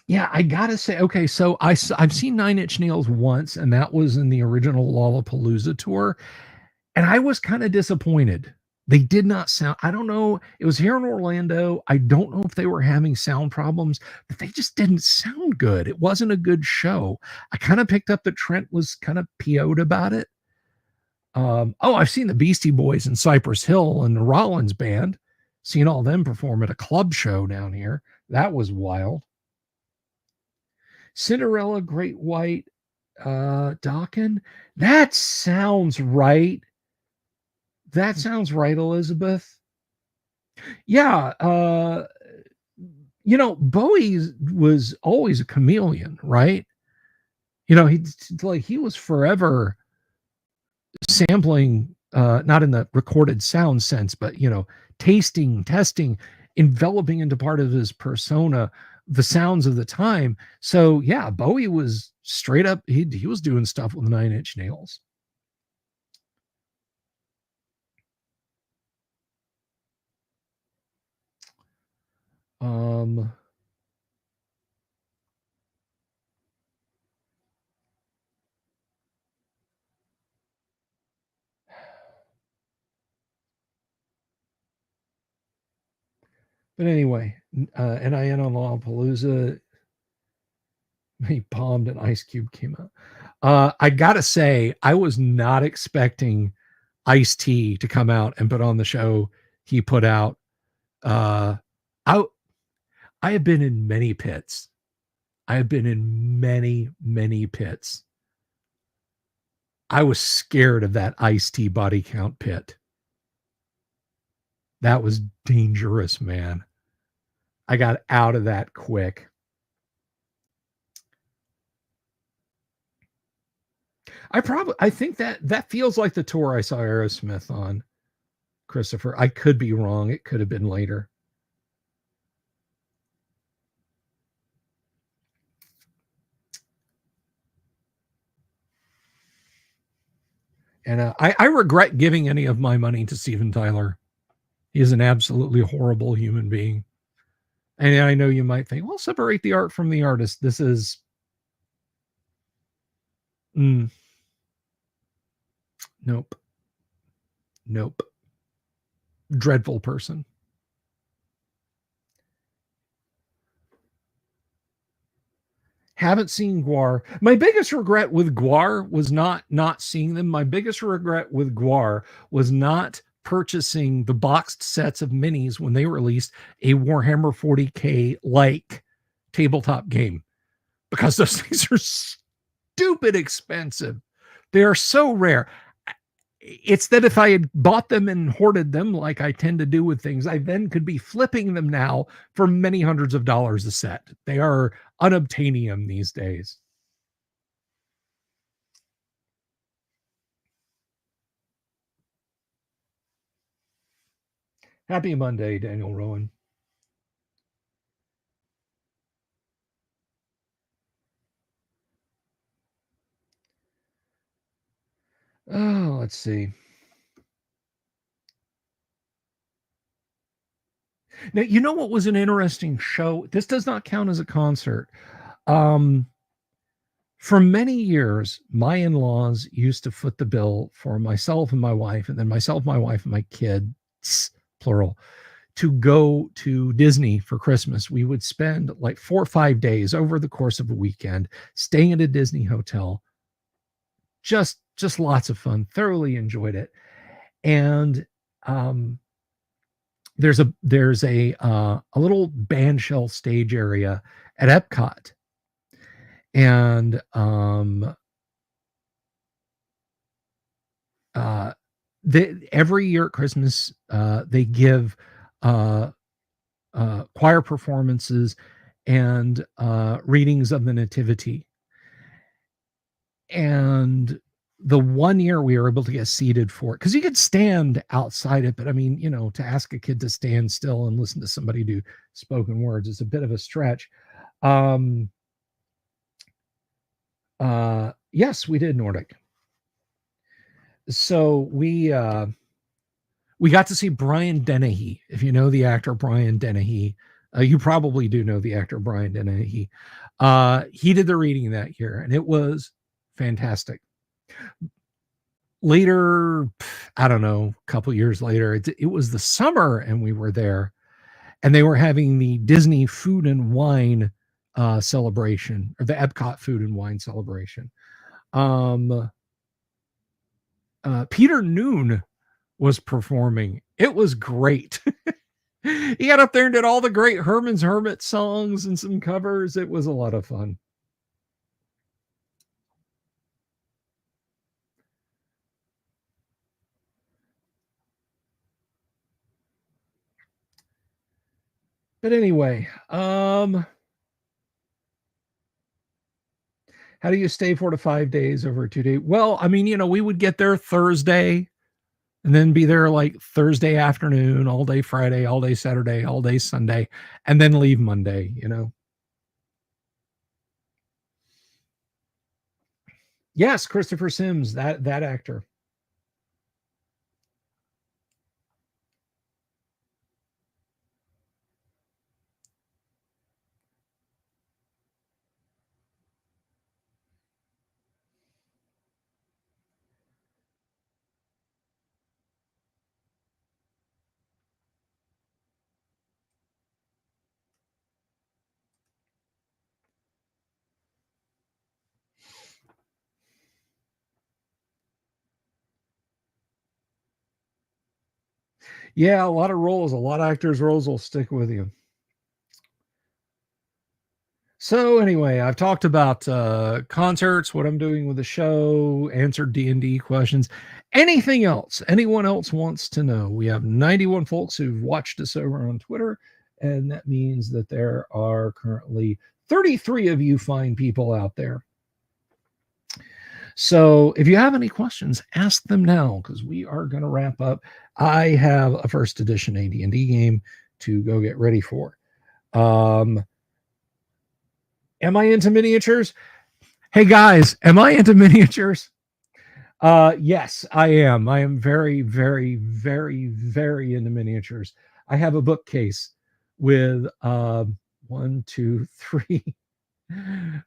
Yeah, I gotta say, okay, so I've seen Nine Inch Nails once, and that was in the original Lollapalooza tour, and I was kind of disappointed. They did not sound, I don't know, it was here in Orlando. I don't know if they were having sound problems, but they just didn't sound good. It wasn't a good show. I kind of picked up that Trent was kind of PO'd about it. Oh, I've seen the Beastie Boys in Cypress Hill and the Rollins Band. Seen all them perform at a club show down here. That was wild. Cinderella, Great White, Dawkin. That sounds right. That sounds right, Elizabeth. Yeah, Bowie was always a chameleon, right? He was forever sampling, not in the recorded sound sense, but tasting, testing, enveloping into part of his persona the sounds of the time. So yeah, Bowie was straight up. He was doing stuff with Nine Inch Nails. Um, but anyway, NIN on Lollapalooza, he bombed and Ice Cube came out. I gotta say, I was not expecting Ice-T to come out and put on the show he put out. I I have been in many pits. I have been in many, many pits. I was scared of that Ice-T body count pit. That was dangerous, man. I got out of that quick. I think that feels like the tour I saw Aerosmith on, Christopher. I could be wrong. It could have been later. And I regret giving any of my money to Steven Tyler. He is an absolutely horrible human being. And I know you might think, well, separate the art from the artist. This is nope. Nope. Dreadful person. Haven't seen Guar. My biggest regret with Guar was not seeing them. My biggest regret with Guar was not purchasing the boxed sets of minis when they released a Warhammer 40K like tabletop game, because those things are stupid expensive. They are so rare. It's that if I had bought them and hoarded them like I tend to do with things, I then could be flipping them now for many hundreds of dollars a set. They are unobtainium these days. Happy Monday, Daniel Rowan. Oh, let's see. Now, you know what was an interesting show? This does not count as a concert. Um, for many years, my in-laws used to foot the bill for myself and my wife, and then myself, my wife, and my kids, plural, to go to Disney for Christmas. We would spend like 4 or 5 days over the course of a weekend staying at a Disney hotel. Just lots of fun. Thoroughly enjoyed it. And there's a little band shell stage area at Epcot, and every year at Christmas they give choir performances and readings of the Nativity. And the one year we were able to get seated for it, because you could stand outside it, but I mean, to ask a kid to stand still and listen to somebody do spoken words is a bit of a stretch. Yes, we did Nordic. So we got to see Brian Dennehy. If you know the actor Brian Dennehy, you probably do know the actor Brian Dennehy. He did the reading that year, and it was fantastic. Later, I don't know, a couple years later, it was the summer and we were there, and they were having the Disney Food and Wine celebration, or the Epcot Food and Wine celebration. Um, Peter Noon was performing. It was great. He got up there and did all the great Herman's Hermit songs and some covers. It was a lot of fun. But anyway, how do you stay 4 to 5 days over 2 days? Well, I mean, we would get there Thursday and then be there like Thursday afternoon, all day Friday, all day Saturday, all day Sunday, and then leave Monday. Yes, Christopher Sims, that actor. Yeah, a lot of roles, a lot of actors' roles will stick with you. So anyway, I've talked about concerts, what I'm doing with the show, answered D&D questions. Anything else? Anyone else wants to know? We have 91 folks who've watched us over on Twitter, and that means that there are currently 33 of you fine people out there. So if you have any questions, ask them now because we are going to wrap up. I have a first edition AD&D game to go get ready for. Am I into miniatures? Hey guys, am I into miniatures? Yes, I am. I am very, very, very, very into miniatures. I have a bookcase with one, two, three,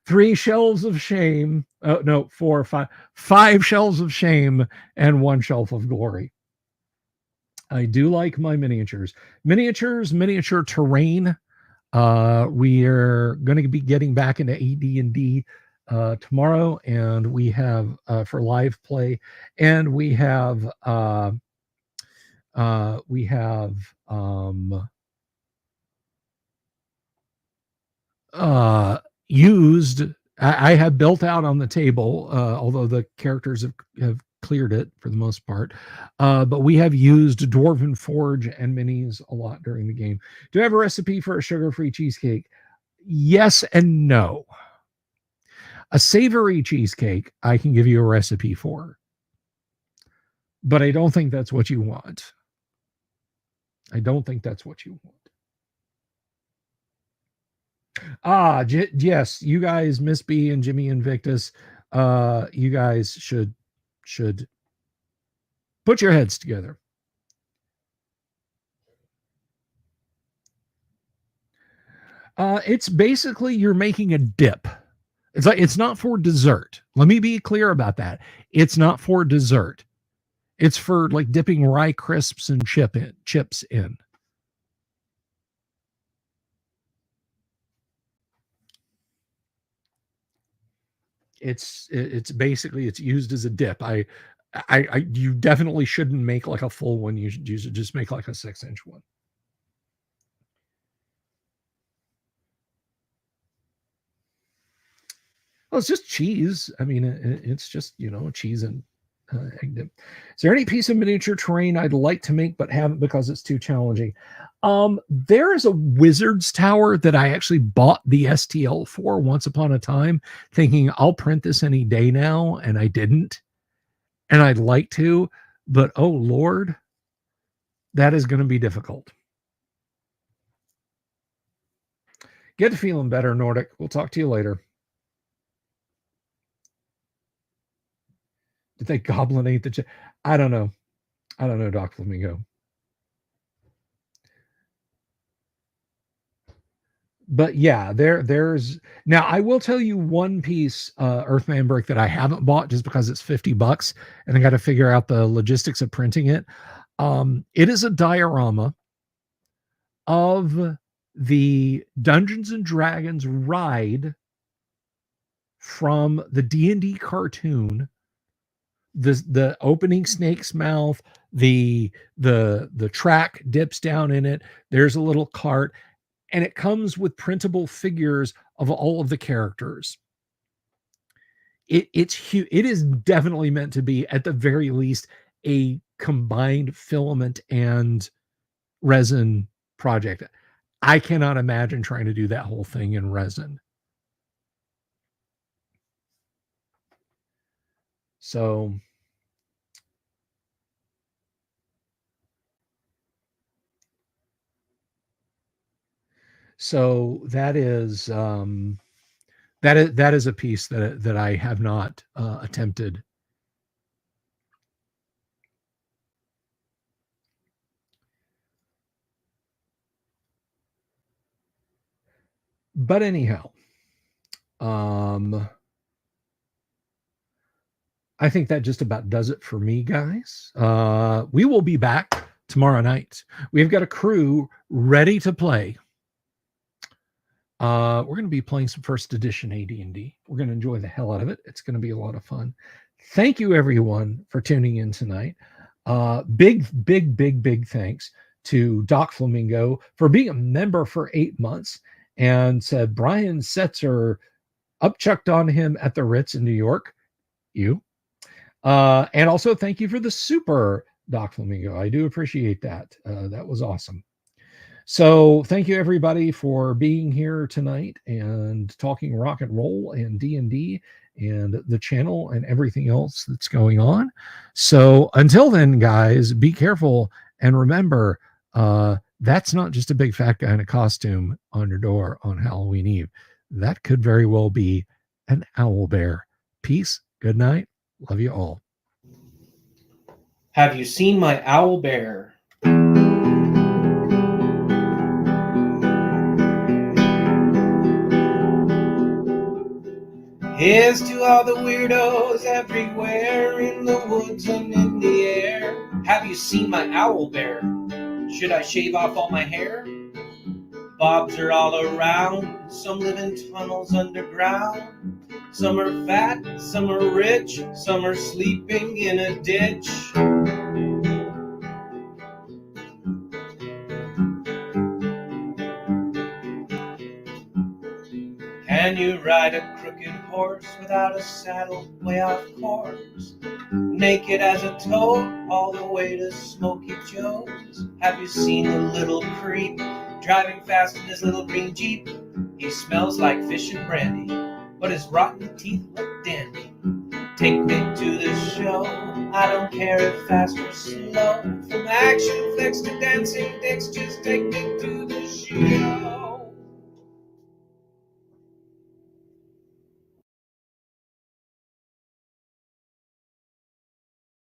three shelves of shame. Oh no, four, five shelves of shame and one shelf of glory. I do like my miniatures. Miniature terrain. We are going to be getting back into AD&D tomorrow, and we have for live play, and we have uh, used. I have built out on the table, although the characters have cleared it for the most part. But we have used Dwarven Forge and minis a lot during the game. Do I have a recipe for a sugar-free cheesecake? Yes and no. A savory cheesecake, I can give you a recipe for, but I don't think that's what you want. I don't think that's what you want. Yes, you guys, Miss B and Jimmy Invictus, you guys should put your heads together. It's basically you're making a dip. It's not for dessert. Let me be clear about that. It's not for dessert. It's for like dipping rye crisps and chips in. It's basically it's used as a dip. You definitely shouldn't make like a full one. You should just make like a 6-inch one. Well, it's just cheese. I mean, it's just cheese and egg dip. Is there any piece of miniature terrain I'd like to make but haven't because it's too challenging? There is a wizard's tower that I actually bought the STL for once upon a time, thinking I'll print this any day now, and I didn't. And I'd like to, but oh Lord, that is going to be difficult. Get feeling better, Nordic. We'll talk to you later. Did they goblinate the? I don't know. I don't know, Doc Flamingo. but yeah, there's now I will tell you one piece, Earthman brick that I haven't bought just because it's $50 and I got to figure out the logistics of printing it. It is a diorama of the Dungeons and Dragons ride from the D&D cartoon. The opening snake's mouth, the track dips down in it. There's a little cart, and it comes with printable figures of all of the characters. It's huge. It is definitely meant to be, at the very least, a combined filament and resin project. I cannot imagine trying to do that whole thing in resin. So that is that is a piece that I have not attempted. But anyhow, I think that just about does it for me, guys. We will be back tomorrow night. We've got a crew ready to play. We're going to be playing some first edition AD&D. We're going to enjoy the hell out of it. It's going to be a lot of fun. Thank you, everyone, for tuning in tonight. Big thanks to Doc Flamingo for being a member for 8 months, and said Brian Setzer upchucked on him at the Ritz in New York. You. And also thank you for the super, Doc Flamingo. I do appreciate that. That was awesome. So thank you, everybody, for being here tonight and talking rock and roll and D&D and the channel and everything else that's going on. So until then, guys, be careful and remember, that's not just a big fat guy in a costume on your door on Halloween Eve. That could very well be an owl bear. Peace. Good night. Love you all. Have you seen my owl bear? Here's to all the weirdos everywhere, in the woods and in the air. Have you seen my owl bear? Should I shave off all my hair? Bobs are all around, some live in tunnels underground. Some are fat, some are rich, some are sleeping in a ditch. Can you ride a crooked horse without a saddle, way off course? Naked as a toad, all the way to Smoky Joe's. Have you seen the little creep driving fast in his little green Jeep? He smells like fish and brandy, but his rotten teeth look dandy. Take me to the show, I don't care if fast or slow. From action flicks to dancing dicks, just take me to